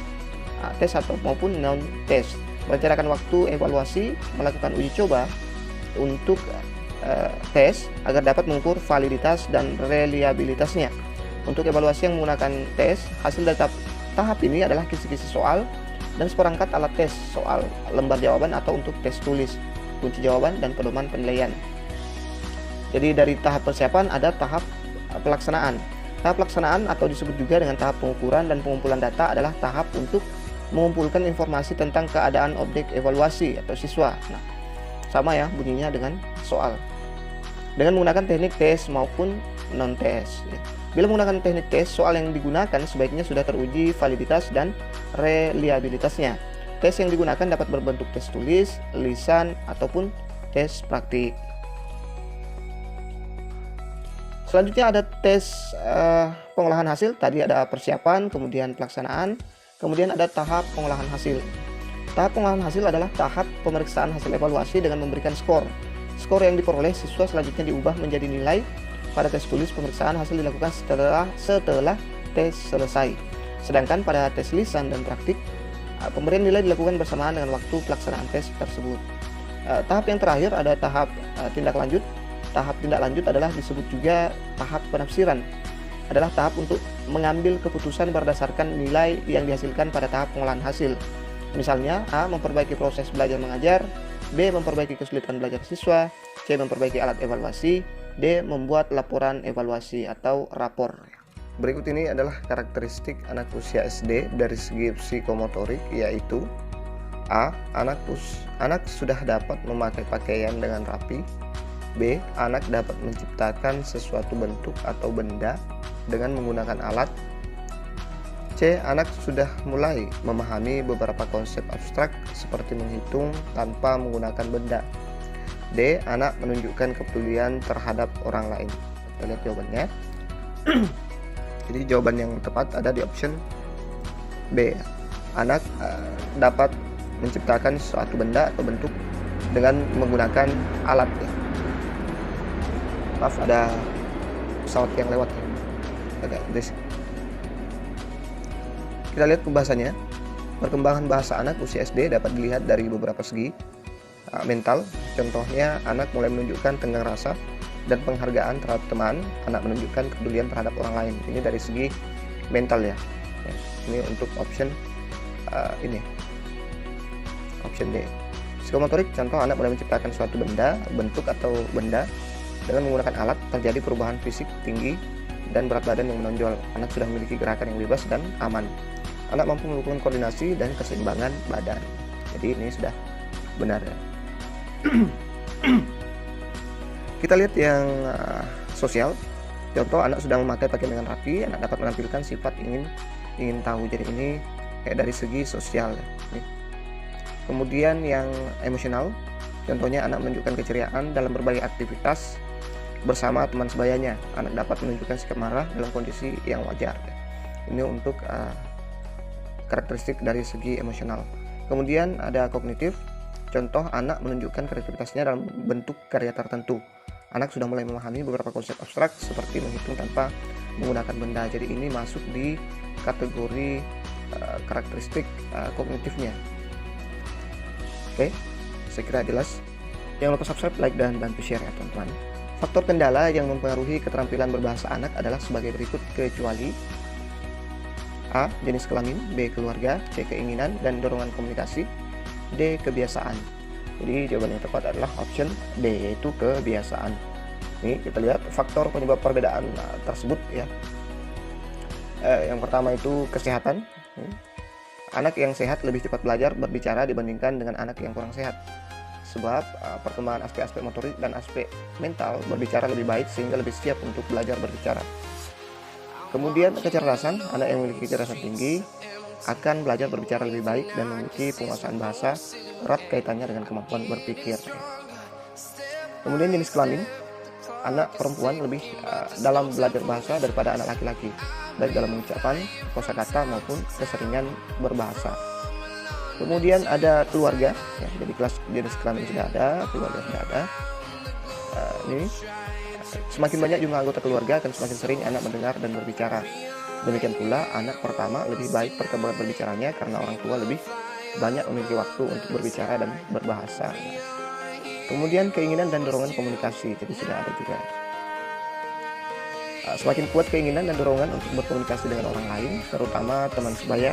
tes atau maupun non-tes. Merencanakan waktu evaluasi, melakukan uji coba untuk tes agar dapat mengukur validitas dan reliabilitasnya. Untuk evaluasi yang menggunakan tes, hasil dari tahap ini adalah kisi-kisi soal dan seperangkat alat tes, soal, lembar jawaban atau untuk tes tulis, kunci jawaban, dan pedoman penilaian. Jadi dari tahap persiapan ada tahap pelaksanaan. Tahap pelaksanaan atau disebut juga dengan tahap pengukuran dan pengumpulan data adalah tahap untuk mengumpulkan informasi tentang keadaan objek evaluasi atau siswa. Nah, sama ya bunyinya dengan soal. Dengan menggunakan teknik tes maupun non-tes. Bila menggunakan teknik tes, soal yang digunakan sebaiknya sudah teruji validitas dan reliabilitasnya. Tes yang digunakan dapat berbentuk tes tulis, lisan, ataupun tes praktik. Selanjutnya ada tes pengolahan hasil. Tadi ada persiapan, kemudian pelaksanaan, kemudian ada tahap pengolahan hasil. Tahap pengolahan hasil adalah tahap pemeriksaan hasil evaluasi dengan memberikan skor. Skor yang diperoleh siswa selanjutnya diubah menjadi nilai pada tes tulis. Pemeriksaan hasil dilakukan setelah tes selesai. Sedangkan pada tes lisan dan praktik, pemberian nilai dilakukan bersamaan dengan waktu pelaksanaan tes tersebut. Tahap yang terakhir ada tahap tindak lanjut. Tahap tindak lanjut adalah disebut juga tahap penafsiran. Adalah tahap untuk mengambil keputusan berdasarkan nilai yang dihasilkan pada tahap pengolahan hasil. Misalnya, A. Memperbaiki proses belajar mengajar, B. Memperbaiki kesulitan belajar siswa, C. Memperbaiki alat evaluasi, D. Membuat laporan evaluasi atau rapor. Berikut ini adalah karakteristik anak usia SD dari segi psikomotorik, yaitu A. Anak sudah dapat memakai pakaian dengan rapi. B. Anak dapat menciptakan sesuatu bentuk atau benda dengan menggunakan alat. C. Anak sudah mulai memahami beberapa konsep abstrak seperti menghitung tanpa menggunakan benda. D. Anak menunjukkan kepedulian terhadap orang lain. Kita lihat jawabannya. Jadi jawaban yang tepat ada di option B. Anak dapat menciptakan suatu benda atau bentuk dengan menggunakan alat. Maaf, ada pesawat yang lewat. Agak berisik. Kita lihat pembahasannya. Perkembangan bahasa anak usia SD dapat dilihat dari beberapa segi. Mental, contohnya anak mulai menunjukkan tenggang rasa dan penghargaan terhadap teman. Anak menunjukkan kepedulian terhadap orang lain. Ini dari segi mental ya. Ini untuk option ini. Option D. Psikomotorik, contoh anak mulai menciptakan suatu benda, bentuk atau benda dengan menggunakan alat. Terjadi perubahan fisik tinggi dan berat badan yang menonjol. Anak sudah memiliki gerakan yang bebas dan aman. Anak mampu melakukan koordinasi dan keseimbangan badan. Jadi ini sudah benar ya. Kita lihat yang sosial. Contoh anak sudah memakai pakaian dengan rapi. Anak dapat menampilkan sifat ingin tahu. Jadi ini kayak dari segi sosial ya. Kemudian yang emosional. Contohnya anak menunjukkan keceriaan dalam berbagai aktivitas bersama teman sebayanya. Anak dapat menunjukkan sikap marah dalam kondisi yang wajar. Ini untuk karakteristik dari segi emosional. Kemudian ada kognitif. Contoh anak menunjukkan kreativitasnya dalam bentuk karya tertentu. Anak sudah mulai memahami beberapa konsep abstrak seperti menghitung tanpa menggunakan benda. Jadi ini masuk di kategori karakteristik kognitifnya. Oke, saya kira jelas. Jangan lupa subscribe, like, dan bantu share ya teman-teman. Faktor kendala yang mempengaruhi keterampilan berbahasa anak adalah sebagai berikut, kecuali A. Jenis kelamin, B. Keluarga, C. Keinginan dan dorongan komunikasi, D. Kebiasaan. Jadi jawaban yang tepat adalah option D, yaitu kebiasaan. Ini kita lihat faktor penyebab perbedaan tersebut ya. Yang pertama itu kesehatan. Anak yang sehat lebih cepat belajar berbicara dibandingkan dengan anak yang kurang sehat. Sebab perkembangan aspek-aspek motorik dan aspek mental berbicara lebih baik sehingga lebih siap untuk belajar berbicara. Kemudian kecerdasan, anak yang memiliki kecerdasan tinggi akan belajar berbicara lebih baik dan memiliki penguasaan bahasa, erat kaitannya dengan kemampuan berpikir. Kemudian jenis kelamin, anak perempuan lebih dalam belajar bahasa daripada anak laki-laki, baik dalam mengucapkan, kosakata maupun keseringan berbahasa. Kemudian ada keluarga, ya, jadi jenis kelamin sudah ada, keluarga sudah ada. Ini semakin banyak jumlah anggota keluarga akan semakin sering anak mendengar dan berbicara. Demikian pula anak pertama lebih baik perkembangan berbicaranya karena orang tua lebih banyak memiliki waktu untuk berbicara dan berbahasa. Kemudian keinginan dan dorongan komunikasi, jadi sudah ada juga. Semakin kuat keinginan dan dorongan untuk berkomunikasi dengan orang lain, terutama teman sebaya,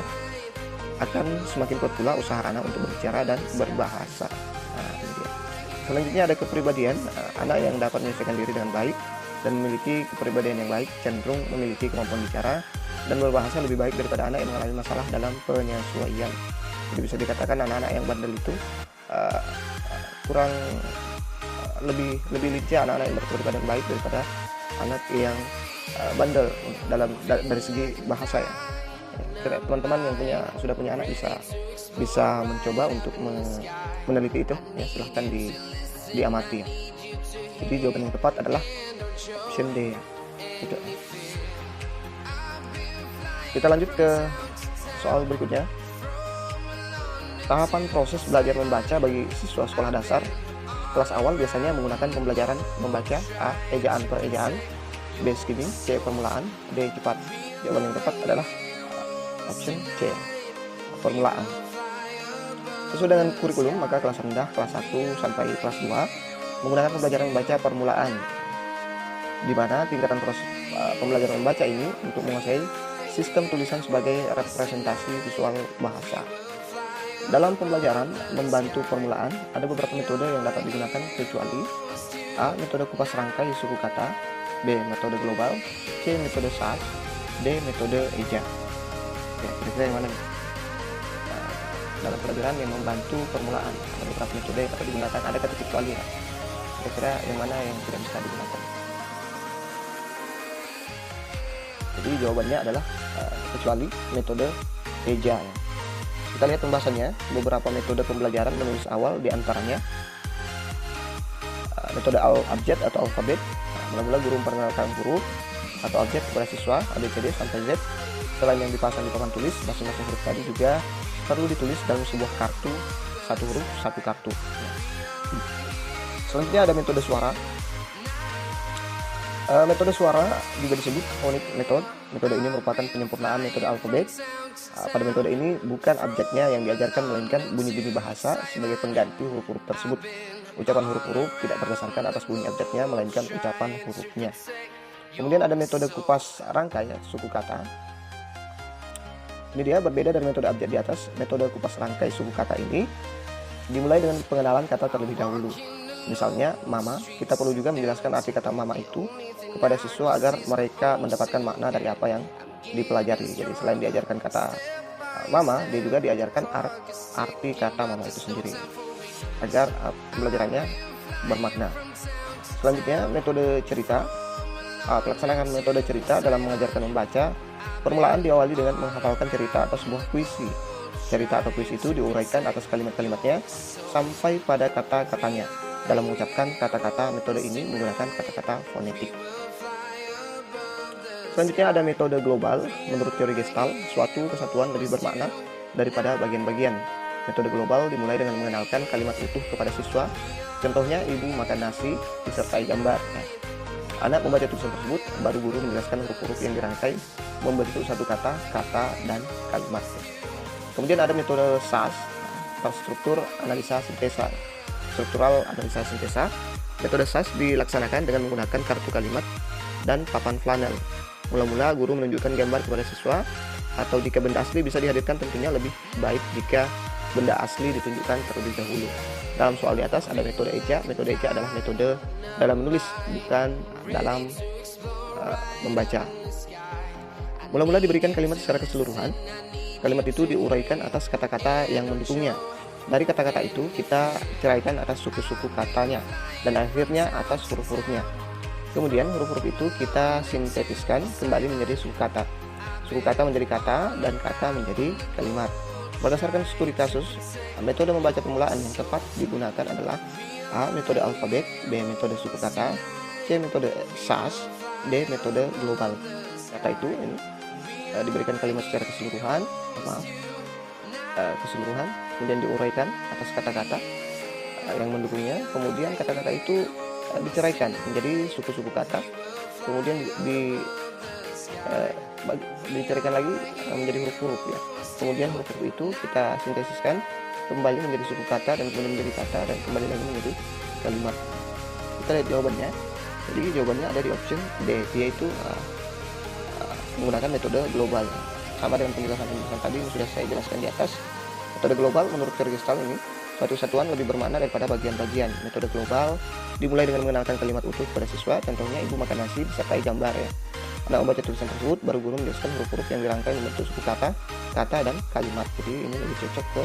akan semakin kuat pula usaha anak untuk berbicara dan berbahasa. Selanjutnya ada kepribadian, anak yang dapat menyelesaikan diri dengan baik dan memiliki kepribadian yang baik cenderung memiliki kemampuan bicara dan berbahasa lebih baik daripada anak yang mengalami masalah dalam penyesuaian. Jadi bisa dikatakan anak-anak yang bandel itu kurang lebih lincah anak-anak yang berkepribadian baik daripada anak yang bandel dari segi bahasa ya. Teman-teman yang sudah punya anak bisa mencoba untuk meneliti itu ya, silahkan diamati ya. Jadi jawaban yang tepat adalah option D ya. Gitu. Kita lanjut ke soal berikutnya. Tahapan proses belajar membaca bagi siswa sekolah dasar kelas awal biasanya menggunakan pembelajaran membaca A. Ejaan per ejaan, B. Skimming, C. Permulaan, D. Cepat. Jawaban yang tepat adalah option C, permulaan. Sesuai dengan kurikulum, maka kelas rendah, kelas 1 sampai kelas 2 menggunakan pembelajaran membaca permulaan, di mana tingkatan proses pembelajaran membaca ini untuk menguasai sistem tulisan sebagai representasi visual bahasa. Dalam pembelajaran membantu permulaan, ada beberapa metode yang dapat digunakan kecuali A. Metode kupas rangkai suku kata, B. Metode global, C. Metode SAS, D. Metode eja. Ya, kira-kira yang mana nih? Dalam pelajaran yang membantu permulaan ada beberapa metode yang dapat digunakan, ada kata kecuali ya. Kira-kira yang mana yang tidak bisa digunakan? Jadi jawabannya adalah kecuali metode eja ya. Kita lihat pembahasannya, beberapa metode pembelajaran menulis awal diantaranya metode abjad atau alfabet. Mula-mula guru memperkenalkan huruf atau abjad kepada siswa ABCD sampai Z. Selain yang dipasang di papan tulis, masing-masing huruf tadi juga perlu ditulis dalam sebuah kartu, satu huruf, satu kartu. Selanjutnya ada metode suara. Metode suara juga disebut phonic method. Metode ini merupakan penyempurnaan metode alfabet. Pada metode ini bukan abjadnya yang diajarkan, melainkan bunyi-bunyi bahasa sebagai pengganti huruf-huruf tersebut. Ucapan huruf-huruf tidak berdasarkan atas bunyi abjadnya, melainkan ucapan hurufnya. Kemudian ada metode kupas rangkai suku kata. Ini dia berbeda dari metode abjad di atas. Metode kupas rangkai suku kata ini dimulai dengan pengenalan kata terlebih dahulu. Misalnya mama, kita perlu juga menjelaskan arti kata mama itu kepada siswa agar mereka mendapatkan makna dari apa yang dipelajari. Jadi selain diajarkan kata mama, dia juga diajarkan arti kata mama itu sendiri agar pembelajarannya bermakna. Selanjutnya metode cerita. Pelaksanaan metode cerita dalam mengajarkan membaca. Permulaan diawali dengan menghafalkan cerita atau sebuah puisi. Cerita atau puisi itu diuraikan atas kalimat-kalimatnya sampai pada kata-katanya. Dalam mengucapkan kata-kata, metode ini menggunakan kata-kata fonetik. Selanjutnya ada metode global. Menurut teori Gestalt, suatu kesatuan lebih bermakna daripada bagian-bagian. Metode global dimulai dengan mengenalkan kalimat utuh kepada siswa. Contohnya, ibu makan nasi disertai gambar. Anak membaca tulisan tersebut, baru guru menjelaskan huruf-huruf yang dirangkai membentuk satu kata, dan kalimat. Kemudian ada metode SAS, struktur analisa sintesa. Struktural analisa sintesa. Metode SAS dilaksanakan dengan menggunakan kartu kalimat dan papan flanel. Mula-mula guru menunjukkan gambar kepada siswa, atau jika benda asli bisa dihadirkan, tentunya lebih baik jika benda asli ditunjukkan terlebih dahulu. Dalam soal di atas ada metode eja. Metode eja adalah metode dalam menulis, bukan dalam membaca. Mula-mula diberikan kalimat secara keseluruhan. Kalimat itu diuraikan atas kata-kata yang mendukungnya. Dari kata-kata itu kita ceraikan atas suku-suku katanya, dan akhirnya atas huruf-hurufnya. Kemudian huruf-huruf itu kita sintetiskan kembali menjadi suku kata. Suku kata menjadi kata, dan kata menjadi kalimat. Berdasarkan studi kasus, metode membaca permulaan yang tepat digunakan adalah A. Metode alfabet, B. Metode suku kata, C. Metode SAS, D. Metode global. Kata itu ini diberikan kalimat secara keseluruhan, kemudian diuraikan atas kata-kata yang mendukungnya. Kemudian kata-kata itu diceraikan menjadi suku-suku kata, kemudian diceraikan lagi menjadi huruf-huruf ya. Kemudian huruf-huruf itu kita sintesiskan kembali menjadi suku kata, dan kemudian menjadi kata, dan kembali lagi menjadi kalimat. Kita lihat jawabannya. Jadi jawabannya ada di option D, yaitu menggunakan metode global. Sama dengan penjelasan tadi yang sudah saya jelaskan di atas. Metode global menurut teori Gestalt ini, suatu satuan lebih bermakna daripada bagian-bagian. Metode global dimulai dengan mengenalkan kalimat utuh kepada siswa, contohnya ibu makan nasi disertai gambar ya. Nah, membaca tulisan tersebut, baru guru menjelaskan huruf-huruf yang dirangkai membentuk suku kata, dan kalimat. Jadi ini lebih cocok ke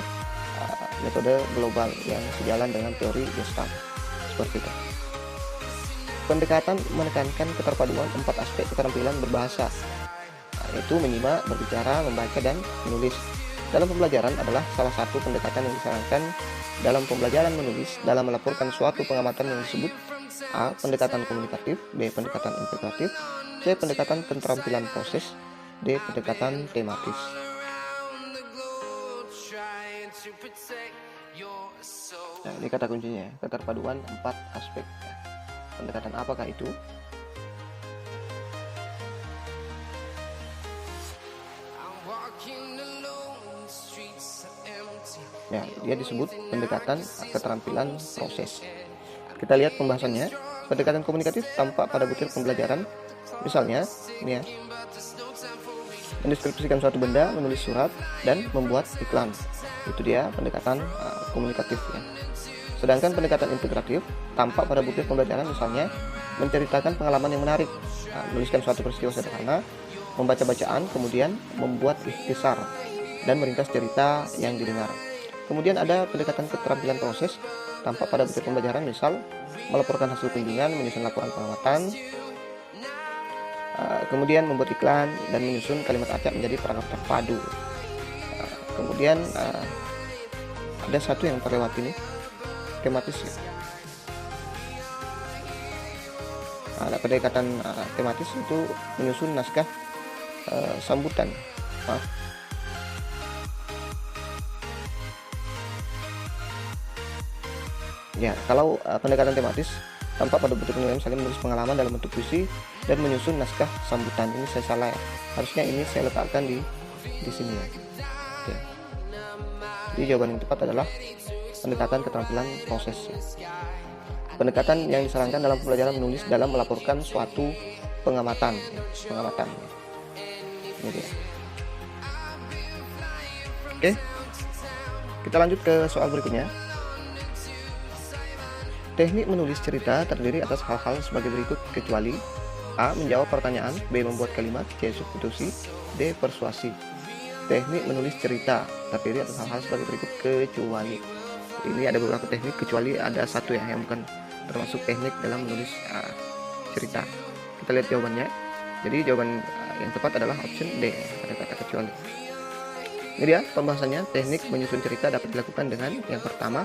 metode global yang sejalan dengan teori Gestalt. Seperti itu. Pendekatan menekankan keterpaduan 4 aspek keterampilan berbahasa, yaitu menyimak, berbicara, membaca, dan menulis. Dalam pembelajaran adalah salah satu pendekatan yang disarankan dalam pembelajaran menulis dalam melaporkan suatu pengamatan yang disebut A. Pendekatan komunikatif, B. Pendekatan integratif, C. Pendekatan keterampilan proses, D. Pendekatan tematis. Nah, ini kata kuncinya, keterpaduan 4 aspek. Pendekatan apakah itu? Ya, dia disebut pendekatan keterampilan proses. Kita lihat pembahasannya. Pendekatan komunikatif tampak pada butir pembelajaran. Misalnya, ini ya, mendeskripsikan suatu benda, menulis surat, dan membuat iklan. Itu dia pendekatan komunikatif ya. Sedangkan pendekatan integratif tampak pada butir pembelajaran, misalnya menceritakan pengalaman yang menarik, menuliskan suatu peristiwa sederhana, membaca bacaan, kemudian membuat ikhtisar dan meringkas cerita yang didengar. Kemudian ada pendekatan keterampilan proses, tampak pada butir pembelajaran, misal melaporkan hasil kunjungan, menyusun laporan pengamatan, kemudian membuat iklan, dan menyusun kalimat acak menjadi paragraf terpadu. Kemudian ada satu yang terlewat ini, tematis ya. Nah, pendekatan tematis itu menyusun naskah sambutan. Ya, kalau pendekatan tematis tampak pada butir penulisan, misalnya menulis pengalaman dalam bentuk puisi dan menyusun naskah sambutan. Ini saya salah ya. Harusnya ini saya letakkan di sini ya. Oke. Jadi jawaban yang tepat adalah pendekatan keterampilan proses ya. Pendekatan yang disarankan dalam pembelajaran menulis dalam melaporkan suatu pengamatan ya. Ini dia. Oke. Kita lanjut ke soal berikutnya. Teknik menulis cerita terdiri atas hal-hal sebagai berikut, kecuali A. Menjawab pertanyaan, B. Membuat kalimat, C. Substitusi, D. Persuasi. Teknik menulis cerita terdiri atas hal-hal sebagai berikut, kecuali. Ini ada beberapa teknik, kecuali ada satu yang bukan termasuk teknik dalam menulis cerita. Kita lihat jawabannya. Jadi jawaban yang tepat adalah option D, ada kata kecuali. Ini dia pembahasannya. Teknik menyusun cerita dapat dilakukan dengan yang pertama,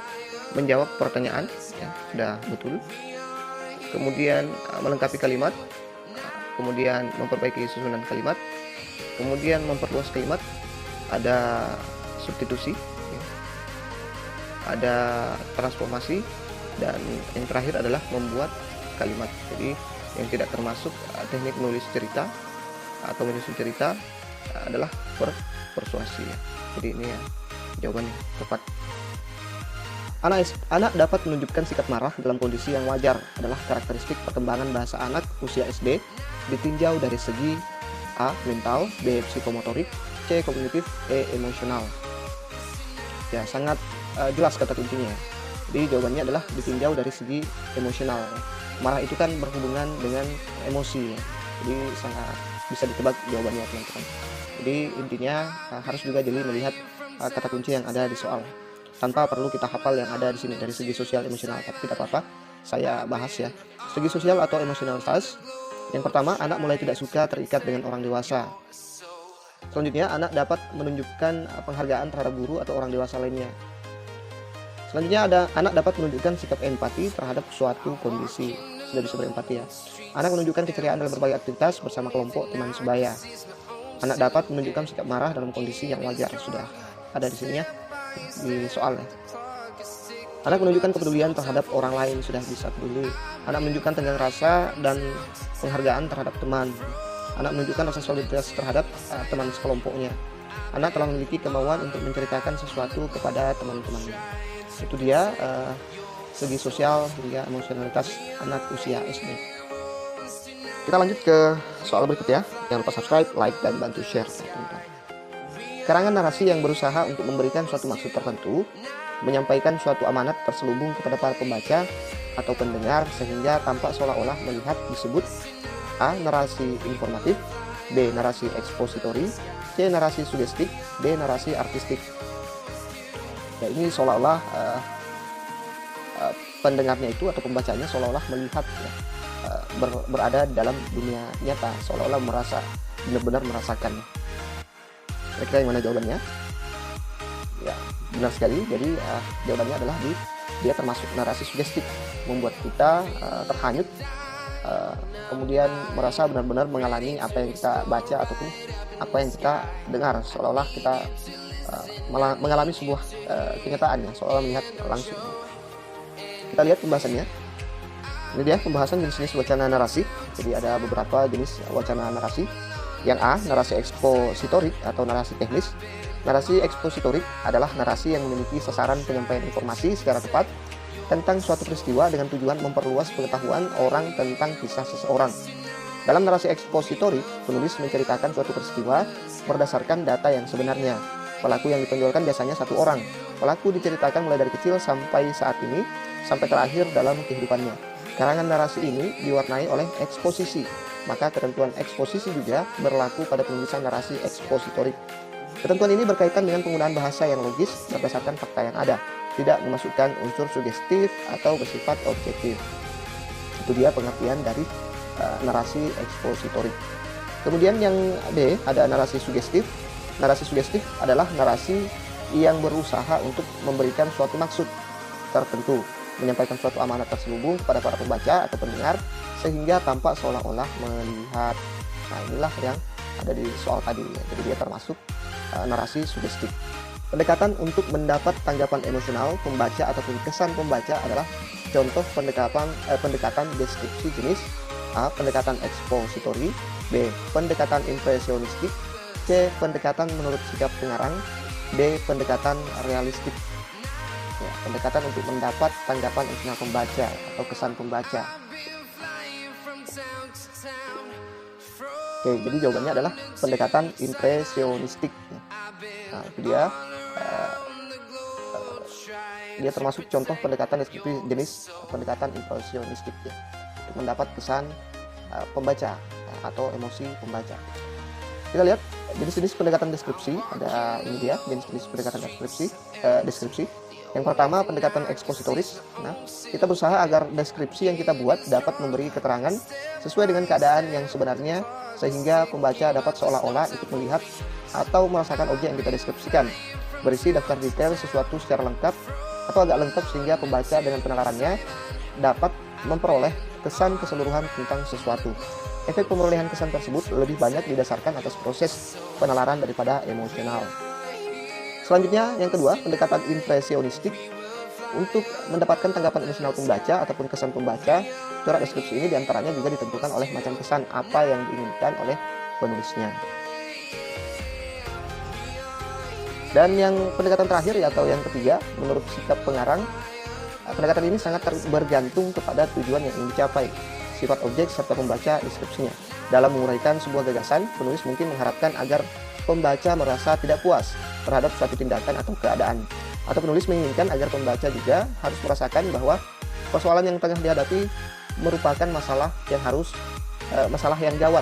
menjawab pertanyaan, ya, sudah betul. Kemudian melengkapi kalimat, kemudian memperbaiki susunan kalimat, kemudian memperluas kalimat, ada substitusi, ya, ada transformasi, dan yang terakhir adalah membuat kalimat. Jadi yang tidak termasuk teknik menulis cerita atau menyusun cerita adalah persuasi ya. Jadi ini ya jawabannya tepat. Anak dapat menunjukkan sikap marah dalam kondisi yang wajar adalah karakteristik perkembangan bahasa anak usia SD ditinjau dari segi A. Mental, B. Psikomotorik, C. Kognitif, E. Emosional. Ya, sangat jelas kata kuncinya. Jadi jawabannya adalah ditinjau dari segi emosional. Marah itu kan berhubungan dengan emosi, ya. Jadi sangat bisa ditebak jawabannya, teman-teman. Jadi intinya harus juga jeli melihat kata kunci yang ada di soal, tanpa perlu kita hafal yang ada di sini dari segi sosial emosional. Tapi tidak apa-apa, saya bahas ya. Segi sosial atau emosionalitas. Yang pertama, anak mulai tidak suka terikat dengan orang dewasa. Selanjutnya, anak dapat menunjukkan penghargaan terhadap guru atau orang dewasa lainnya. Selanjutnya, anak dapat menunjukkan sikap empati terhadap suatu kondisi. Sudah bisa berempati ya. Anak menunjukkan keceriaan dalam berbagai aktivitas bersama kelompok teman sebaya. Anak dapat menunjukkan sikap marah dalam kondisi yang wajar. Sudah ada di sini ya, di soal ya. Anak menunjukkan kepedulian terhadap orang lain, sudah bisa peduli. Anak menunjukkan tenggang rasa dan penghargaan terhadap teman. Anak menunjukkan rasa solidaritas terhadap teman sekelompoknya. Anak telah memiliki kemauan untuk menceritakan sesuatu kepada teman-temannya. Itu dia segi sosial hingga emosionalitas anak usia SD. Kita lanjut ke soal berikut ya. Jangan lupa subscribe, like, dan bantu share. Karangan narasi yang berusaha untuk memberikan suatu maksud tertentu, menyampaikan suatu amanat terselubung kepada para pembaca atau pendengar sehingga tampak seolah-olah melihat disebut A. Narasi informatif, B. Narasi ekspositori, C. Narasi sugestif, D. Narasi artistik. Ya, ini seolah-olah pendengarnya itu atau pembacanya seolah-olah melihat ya, berada dalam dunia nyata, seolah-olah benar-benar merasakan. Kira-kira yang mana jawabannya? Ya, benar sekali. Jadi jawabannya adalah dia termasuk narasi sugestif, membuat kita terhanyut, kemudian merasa benar-benar mengalami apa yang kita baca ataupun apa yang kita dengar, seolah-olah kita mengalami sebuah kenyataan, seolah melihat langsung. Kita lihat pembahasannya. Ini dia pembahasan jenis-jenis wacana narasi. Jadi ada beberapa jenis wacana narasi. Yang A, narasi ekspositorik atau narasi teknis. Narasi ekspositorik adalah narasi yang memiliki sasaran penyampaian informasi secara tepat tentang suatu peristiwa dengan tujuan memperluas pengetahuan orang tentang kisah seseorang. Dalam narasi ekspositorik, penulis menceritakan suatu peristiwa berdasarkan data yang sebenarnya. Pelaku yang ditonjolkan biasanya satu orang. Pelaku diceritakan mulai dari kecil sampai saat ini, sampai terakhir dalam kehidupannya. Karangan narasi ini diwarnai oleh eksposisi. Maka ketentuan eksposisi juga berlaku pada penulisan narasi ekspositorik. Ketentuan ini berkaitan dengan penggunaan bahasa yang logis berdasarkan fakta yang ada, tidak memasukkan unsur sugestif atau bersifat objektif. Itu dia pengertian dari narasi ekspositorik. Kemudian yang B, ada narasi sugestif. Narasi sugestif adalah narasi yang berusaha untuk memberikan suatu maksud tertentu, menyampaikan suatu amanat terselubung kepada para pembaca atau pendengar sehingga tampak seolah-olah melihat. Nah, inilah yang ada di soal tadi ya. Jadi dia termasuk narasi sugestif. Pendekatan untuk mendapat tanggapan emosional pembaca ataupun kesan pembaca adalah contoh pendekatan deskripsi jenis A. Pendekatan ekspositori, B. Pendekatan impresionistik, C. Pendekatan menurut sikap pengarang, D. Pendekatan realistik. Ya, pendekatan untuk mendapat tanggapan emosional pembaca atau kesan pembaca. Oke, jadi jawabannya adalah pendekatan impresionistik. Nah, itu dia. Dia termasuk contoh pendekatan deskripsi jenis pendekatan impresionistik ya, untuk mendapat kesan pembaca atau emosi pembaca. Kita lihat jenis-jenis pendekatan deskripsi. Ada ini dia jenis-jenis pendekatan deskripsi. Yang pertama, pendekatan ekspositoris. Nah, kita berusaha agar deskripsi yang kita buat dapat memberi keterangan sesuai dengan keadaan yang sebenarnya sehingga pembaca dapat seolah-olah ikut melihat atau merasakan objek yang kita deskripsikan. Berisi daftar detail sesuatu secara lengkap atau agak lengkap sehingga pembaca dengan penalarannya dapat memperoleh kesan keseluruhan tentang sesuatu. Efek pemerolehan kesan tersebut lebih banyak didasarkan atas proses penalaran daripada emosional. Selanjutnya, yang kedua, pendekatan impresionistik. Untuk mendapatkan tanggapan emosional pembaca ataupun kesan pembaca, corak deskripsi ini diantaranya juga ditentukan oleh macam kesan apa yang diinginkan oleh penulisnya. Dan yang pendekatan terakhir ya, atau yang ketiga, menurut sikap pengarang, pendekatan ini sangat bergantung kepada tujuan yang ingin dicapai, sifat objek serta pembaca deskripsinya. Dalam menguraikan sebuah gagasan, penulis mungkin mengharapkan agar pembaca merasa tidak puas terhadap suatu tindakan atau keadaan. Atau penulis menginginkan agar pembaca juga harus merasakan bahwa persoalan yang tengah dihadapi merupakan masalah yang gawat.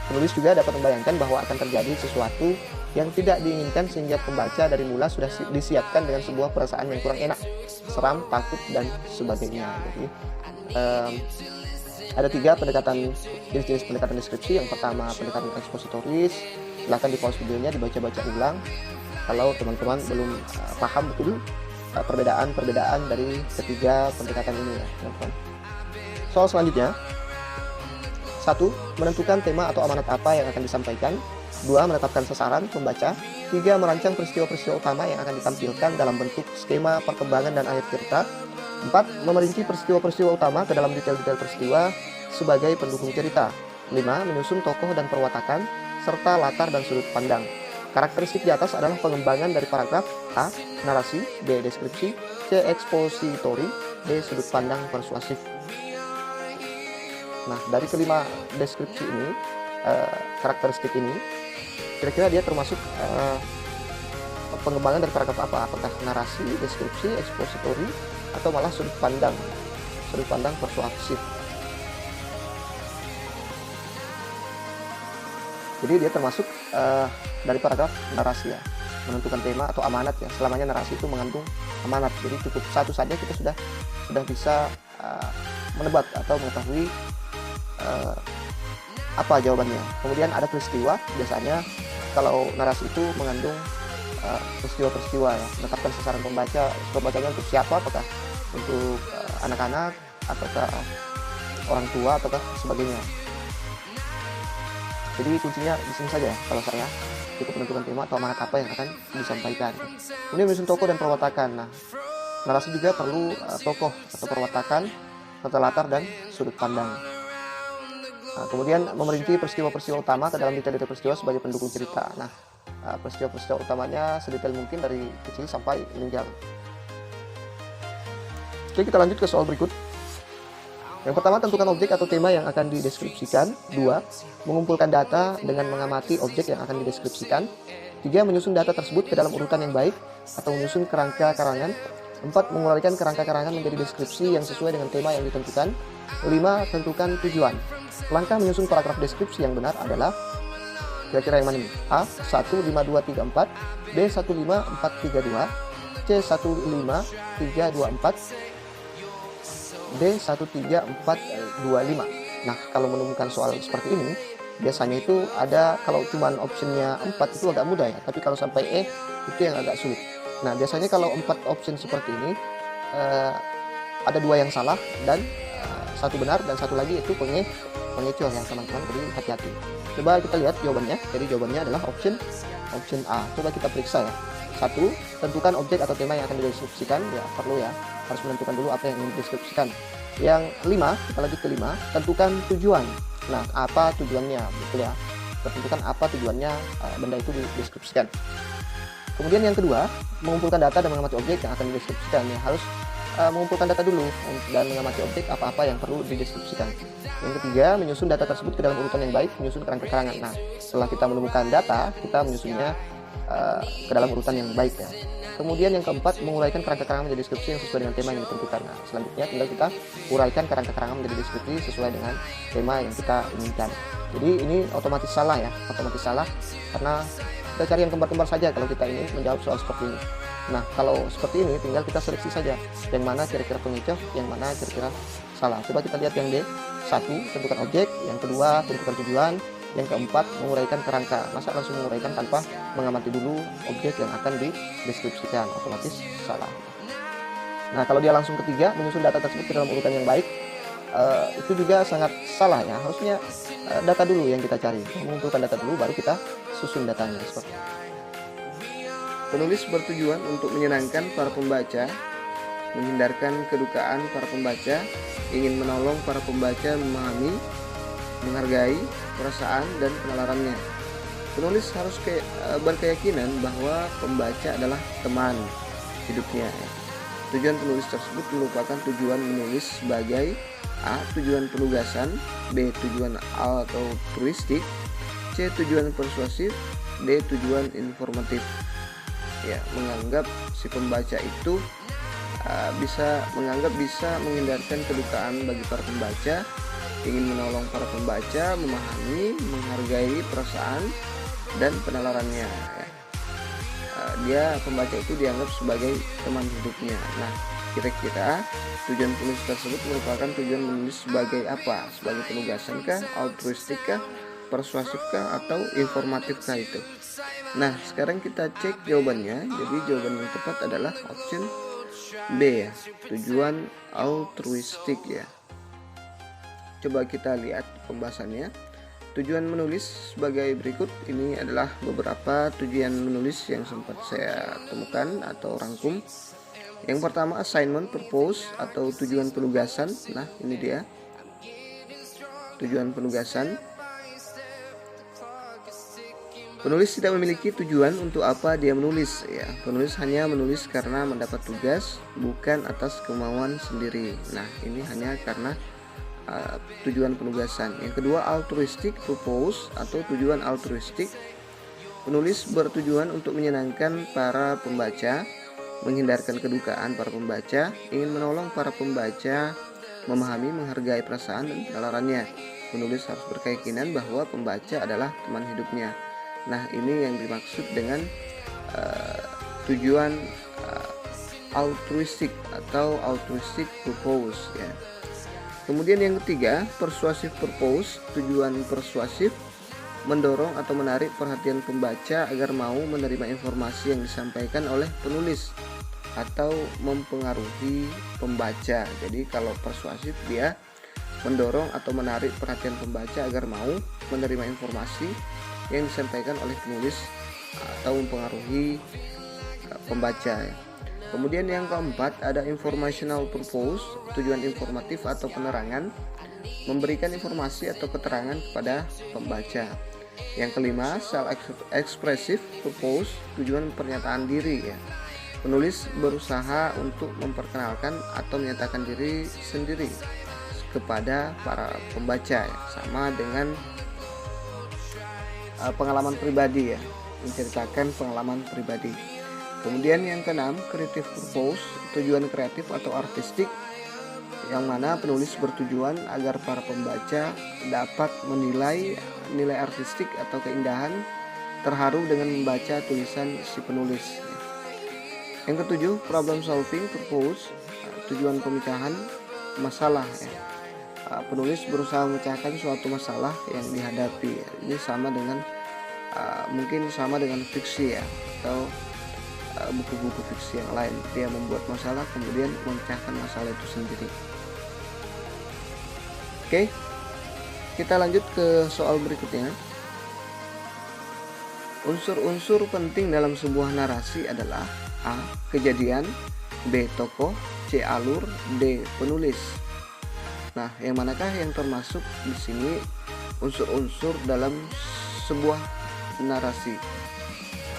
Penulis juga dapat membayangkan bahwa akan terjadi sesuatu yang tidak diinginkan sehingga pembaca dari mula sudah disiapkan dengan sebuah perasaan yang kurang enak, seram, takut, dan sebagainya. Jadi ada 3 jenis pendekatan deskripsi. Yang pertama pendekatan ekspositoris. Silahkan di pause videonya, dibaca-baca ulang kalau teman-teman belum paham betul perbedaan dari ketiga pendekatan ini ya, teman-teman. Soal selanjutnya, 1. Menentukan tema atau amanat apa yang akan disampaikan. 2. Menetapkan sasaran pembaca. 3. Merancang peristiwa-peristiwa utama yang akan ditampilkan dalam bentuk skema perkembangan dan akhir cerita. 4. Memerinci peristiwa-peristiwa utama ke dalam detail-detail peristiwa sebagai pendukung cerita. 5. Menyusun tokoh dan perwatakan, serta latar dan sudut pandang. Karakteristik di atas adalah pengembangan dari paragraf. A. Narasi. B. Deskripsi. C. Ekspositori. D. Sudut pandang persuasif. Nah, dari kelima deskripsi ini, karakteristik ini, kira-kira dia termasuk pengembangan dari paragraf apa? Apakah narasi, deskripsi, ekspositori, atau malah sudut pandang persuasif? Jadi dia termasuk dari paragraf narasi ya, menentukan tema atau amanat ya. Selamanya narasi itu mengandung amanat, jadi cukup satu saja kita sudah bisa menebak atau mengetahui apa jawabannya. Kemudian ada peristiwa. Biasanya kalau narasi itu mengandung peristiwa-peristiwa ya, menetapkan sasaran pembacanya untuk siapa, apakah untuk anak-anak, ataukah orang tua, ataukah sebagainya. Jadi kuncinya di sini saja kalau saya, cukup menentukan tema atau amanat apa yang akan disampaikan. Kemudian menyusun tokoh dan perwatakan. Nah, narasi juga perlu tokoh atau perwatakan, serta latar dan sudut pandang. Nah, kemudian memerinci peristiwa-peristiwa utama ke dalam detail-detail peristiwa sebagai pendukung cerita. Nah, peristiwa-peristiwa utamanya sedetail mungkin dari kecil sampai meninggal. Oke, kita lanjut ke soal berikut. Yang pertama, tentukan objek atau tema yang akan dideskripsikan. 2. Mengumpulkan data dengan mengamati objek yang akan dideskripsikan. 3. Menyusun data tersebut ke dalam urutan yang baik atau menyusun kerangka karangan. 4. Menguraikan kerangka karangan menjadi deskripsi yang sesuai dengan tema yang ditentukan. 5. Tentukan tujuan. Langkah menyusun paragraf deskripsi yang benar adalah kira-kira yang mana nih? A. 15234, B. 15432, C. 15324, D. 13425. Nah, kalau menemukan soal seperti ini, biasanya itu ada, kalau cuman optionnya 4 itu agak mudah ya, tapi kalau sampai E itu yang agak sulit. Nah, biasanya kalau 4 option seperti ini, ada 2 yang salah dan 1 benar, dan 1 lagi itu pengecualian ya teman-teman, jadi hati-hati. Coba kita lihat jawabannya. Jadi jawabannya adalah option A. Coba kita periksa ya. 1. Tentukan objek atau tema yang akan dideskripsikan. Ya, perlu ya, harus menentukan dulu apa yang ingin dideskripsikan. Yang 5, kita lanjut ke 5, tentukan tujuan. Nah, apa tujuannya? Betul ya, tentukan apa tujuannya benda itu dideskripsikan. Kemudian yang kedua, mengumpulkan data dan mengamati objek yang akan dideskripsikan. Ya, harus mengumpulkan data dulu dan mengamati objek apa-apa yang perlu dideskripsikan. Yang ketiga, menyusun data tersebut ke dalam urutan yang baik, menyusun kerangka karangan. Nah, setelah kita menemukan data, kita menyusunnya ke dalam urutan yang baik ya. Kemudian yang keempat, menguraikan kerangka karangan menjadi deskripsi yang sesuai dengan tema yang ditentukan. Nah, selanjutnya tinggal kita uraikan kerangka karangan menjadi deskripsi sesuai dengan tema yang kita inginkan. Jadi ini otomatis salah ya, otomatis salah karena kita cari yang kembar-kembar saja kalau kita ingin menjawab soal seperti ini. Nah, kalau seperti ini tinggal kita seleksi saja yang mana kira-kira pengecoh, yang mana kira-kira salah. Coba kita lihat yang D. 1. Tentukan objek. Yang kedua, tentukan tujuan. Yang keempat, menguraikan kerangka. Masa langsung menguraikan tanpa mengamati dulu objek yang akan dideskripsikan? Otomatis salah. Nah, kalau dia langsung ketiga, menyusun data tersebut ke dalam urutan yang baik, itu juga sangat salah ya. Harusnya data dulu yang kita cari, mengumpulkan data dulu baru kita susun datanya seperti itu. Penulis bertujuan untuk menyenangkan para pembaca, menghindarkan kedukaan para pembaca, ingin menolong para pembaca memahami, menghargai perasaan dan penalarannya. Penulis harus berkeyakinan bahwa pembaca adalah teman hidupnya. Tujuan penulis tersebut merupakan tujuan menulis sebagai A. Tujuan penugasan, B. Tujuan altruistik, C. Tujuan persuasif, D. Tujuan informatif. Ya, menganggap si pembaca itu bisa menghindarkan kedukaan bagi para pembaca, ingin menolong para pembaca, memahami, menghargai perasaan dan penalarannya. Pembaca itu dianggap sebagai teman hidupnya. Nah, kira-kira tujuan penulis tersebut merupakan tujuan menulis sebagai apa? Sebagai penugasan kah, altruistik kah, persuasif kah, atau informatif kah itu? Nah, sekarang kita cek jawabannya. Jadi jawaban yang tepat adalah option B ya, tujuan altruistik ya. Coba kita lihat pembahasannya. Tujuan menulis sebagai berikut. Ini adalah beberapa tujuan menulis yang sempat saya temukan atau rangkum. Yang pertama, assignment purpose atau tujuan penugasan. Nah, ini dia tujuan penugasan. Penulis tidak memiliki tujuan untuk apa dia menulis ya. Penulis hanya menulis karena mendapat tugas, bukan atas kemauan sendiri. Nah, ini hanya karena tujuan penugasan. Yang kedua, altruistic purpose atau tujuan altruistik. Penulis bertujuan untuk menyenangkan para pembaca, menghindarkan kedukaan para pembaca, ingin menolong para pembaca, memahami, menghargai perasaan dan penalarannya. Penulis harus berkeyakinan bahwa pembaca adalah teman hidupnya. Nah, ini yang dimaksud dengan tujuan altruistik atau altruistic purpose ya. Kemudian yang ketiga, persuasive purpose, tujuan persuasif, mendorong atau menarik perhatian pembaca agar mau menerima informasi yang disampaikan oleh penulis atau mempengaruhi pembaca. Jadi kalau persuasif dia mendorong atau menarik perhatian pembaca agar mau menerima informasi yang disampaikan oleh penulis atau mempengaruhi pembaca. Kemudian yang keempat ada informational purpose, tujuan informatif atau penerangan, memberikan informasi atau keterangan kepada pembaca. Yang kelima, self-expressive purpose, tujuan pernyataan diri ya. Penulis berusaha untuk memperkenalkan atau menyatakan diri sendiri kepada para pembaca ya. Sama dengan pengalaman pribadi ya, menceritakan pengalaman pribadi. Kemudian yang keenam, creative purpose, tujuan kreatif atau artistik, yang mana penulis bertujuan agar para pembaca dapat menilai nilai artistik atau keindahan, terharu dengan membaca tulisan si penulis. Yang ketujuh, problem solving purpose, tujuan pemecahan masalah ya. Penulis berusaha memecahkan suatu masalah yang dihadapi. Ini sama dengan mungkin sama dengan fiksi ya, atau buku-buku fiksi yang lain. Dia membuat masalah kemudian memecahkan masalah itu sendiri. Oke, kita lanjut ke soal berikutnya. Unsur-unsur penting dalam sebuah narasi adalah A. Kejadian, B. Tokoh, C. Alur, D. Penulis. Nah, yang manakah yang termasuk di sini unsur-unsur dalam sebuah narasi?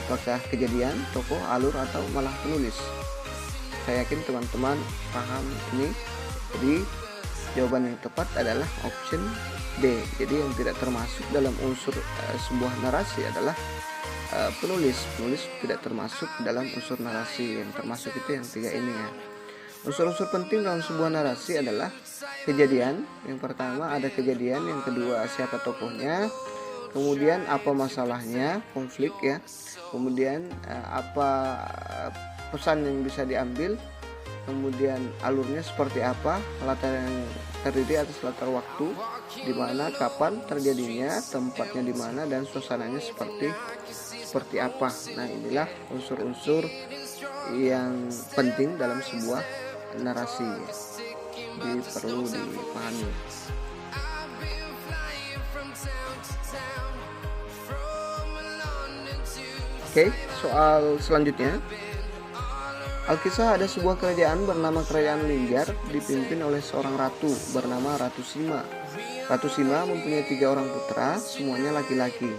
Apakah kejadian, tokoh, alur, atau malah penulis? Saya yakin teman-teman paham ini. Jadi jawaban yang tepat adalah option D. Jadi yang tidak termasuk dalam unsur sebuah narasi adalah penulis. Penulis tidak termasuk dalam unsur narasi. Yang termasuk itu yang tiga ini ya. Unsur-unsur penting dalam sebuah narasi adalah kejadian. Yang pertama ada kejadian, yang kedua siapa tokohnya, kemudian apa masalahnya, konflik ya, kemudian apa pesan yang bisa diambil, kemudian alurnya seperti apa, latar yang terdiri atas latar waktu, di mana, kapan terjadinya, tempatnya di mana, dan suasananya seperti apa. Nah, inilah unsur-unsur yang penting dalam sebuah narasi. Jadi perlu dipahami. Oke, soal selanjutnya. Alkisah ada sebuah kerajaan bernama Kerajaan Linggar dipimpin oleh seorang ratu bernama Ratu Sima. Ratu Sima mempunyai 3 orang putra, semuanya laki-laki.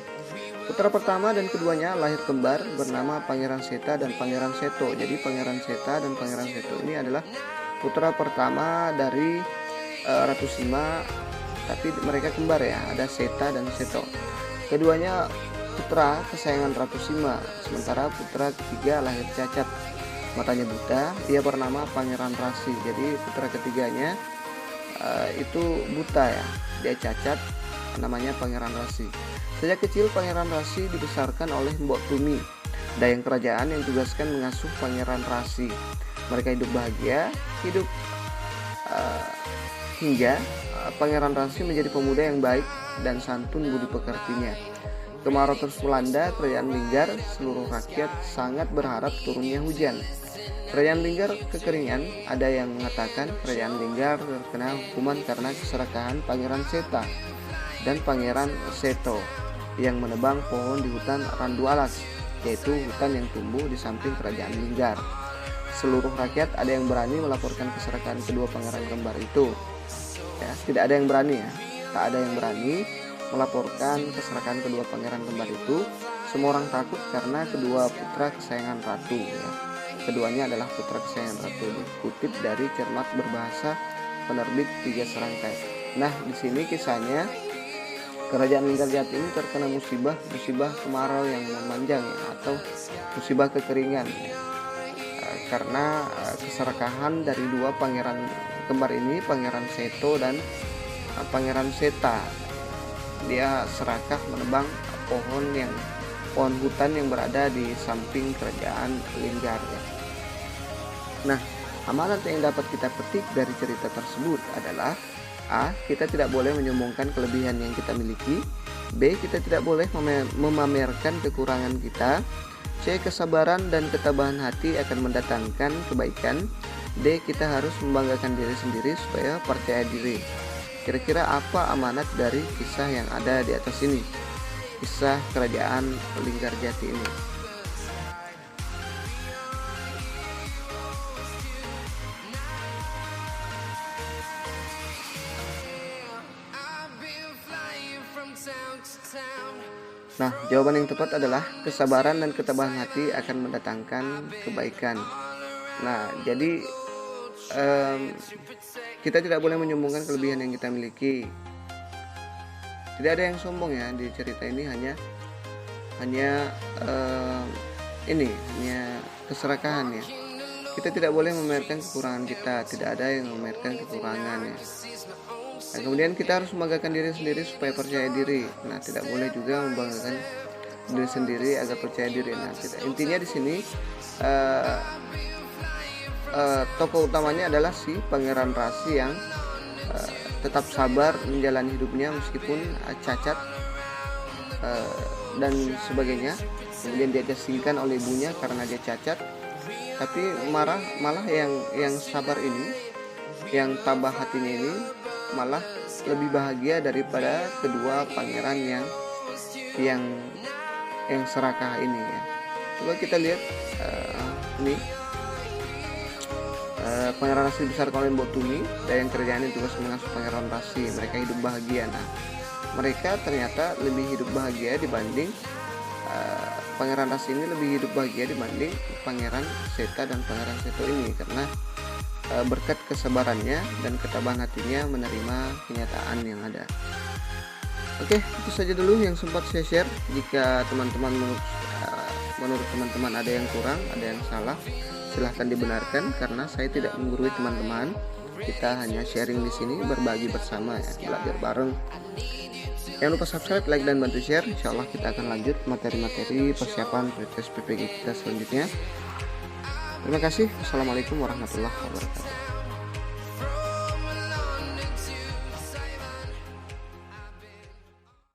Putra pertama dan keduanya lahir kembar bernama Pangeran Seta dan Pangeran Seto. Jadi Pangeran Seta dan Pangeran Seto ini adalah putra pertama dari Ratu Sima, tapi mereka kembar ya, ada Seta dan Seto. Keduanya putra kesayangan Ratu Sima, sementara putra ketiga lahir cacat, matanya buta, dia bernama Pangeran Rasi. Jadi putra ketiganya itu buta ya, dia cacat, namanya Pangeran Rasi. Sejak kecil Pangeran Rasi dibesarkan oleh Mbok Tumi, dayang kerajaan yang tugaskan mengasuh Pangeran Rasi. Mereka hidup bahagia, hingga Pangeran Rasi menjadi pemuda yang baik dan santun budi pekertinya. Kemarau terus melanda kerajaan Linggar, seluruh rakyat sangat berharap turunnya hujan. Kerajaan Linggar kekeringan, ada yang mengatakan kerajaan Linggar terkena hukuman karena keserakahan Pangeran Seta dan Pangeran Seto yang menebang pohon di hutan Randu Alas, yaitu hutan yang tumbuh di samping kerajaan Linggar. Seluruh rakyat ada yang berani melaporkan keserakahan kedua pangeran kembar itu. Ya, tidak ada yang berani ya, tak ada yang berani melaporkan keserakahan kedua pangeran kembar itu. Semua orang takut karena kedua putra kesayangan ratu ya. Keduanya adalah putra kesayangan ratu, dikutip dari Cermat Berbahasa penerbit 3 Serangkai. Nah, di sini kisahnya kerajaan Linggar Jati ini terkena musibah kemarau yang memanjang ya, atau musibah kekeringan ya. Karena keserakahan dari dua pangeran kembar ini, Pangeran Seto dan Pangeran Seta. Dia serakah menebang pohon hutan yang berada di samping kerajaan Linggar ya. Nah, amanat yang dapat kita petik dari cerita tersebut adalah: A. Kita tidak boleh menyombongkan kelebihan yang kita miliki. B. Kita tidak boleh memamerkan kekurangan kita. C. Kesabaran dan ketabahan hati akan mendatangkan kebaikan. D. Kita harus membanggakan diri sendiri supaya percaya diri. Kira-kira apa amanat dari kisah yang ada di atas ini? Kisah kerajaan Linggar Jati ini. Nah, jawaban yang tepat adalah kesabaran dan ketabahan hati akan mendatangkan kebaikan. Nah, jadi kita tidak boleh menyombongkan kelebihan yang kita miliki. Tidak ada yang sombong ya di cerita ini, hanya keserakahan ya. Kita tidak boleh memamerkan kekurangan kita, tidak ada yang memamerkan kekurangan ya. Nah, kemudian kita harus membanggakan diri sendiri supaya percaya diri. Nah, tidak boleh juga membanggakan diri sendiri agar percaya diri. Nah, intinya di sini tokoh utamanya adalah si Pangeran Rasi yang tetap sabar menjalani hidupnya meskipun cacat dan sebagainya. Kemudian dia diasingkan oleh ibunya karena dia cacat. Tapi malah yang sabar ini, yang tabah hatinya ini, malah lebih bahagia daripada kedua pangeran yang serakah ini ya. Coba kita lihat ini Pangeran Rasi dibesarkan oleh Mbok Tumi, dayang kerajaan yang tugas mengasuh Pangeran Rasi. Mereka hidup bahagia. Nah, mereka ternyata lebih hidup bahagia dibanding Pangeran Rasi ini lebih hidup bahagia dibanding Pangeran Seta dan Pangeran Seto ini, karena berkat kesabarannya dan ketabahan hatinya menerima kenyataan yang ada. Oke, itu saja dulu yang sempat saya share. Jika teman-teman menurut teman-teman ada yang kurang, ada yang salah, silahkan dibenarkan, karena saya tidak menggurui teman-teman. Kita hanya sharing di sini, berbagi bersama ya, belajar bareng. Jangan lupa subscribe, like, dan bantu share. Insya Allah kita akan lanjut materi-materi persiapan pretest PPG kita selanjutnya. Terima kasih. Wassalamualaikum warahmatullahi wabarakatuh.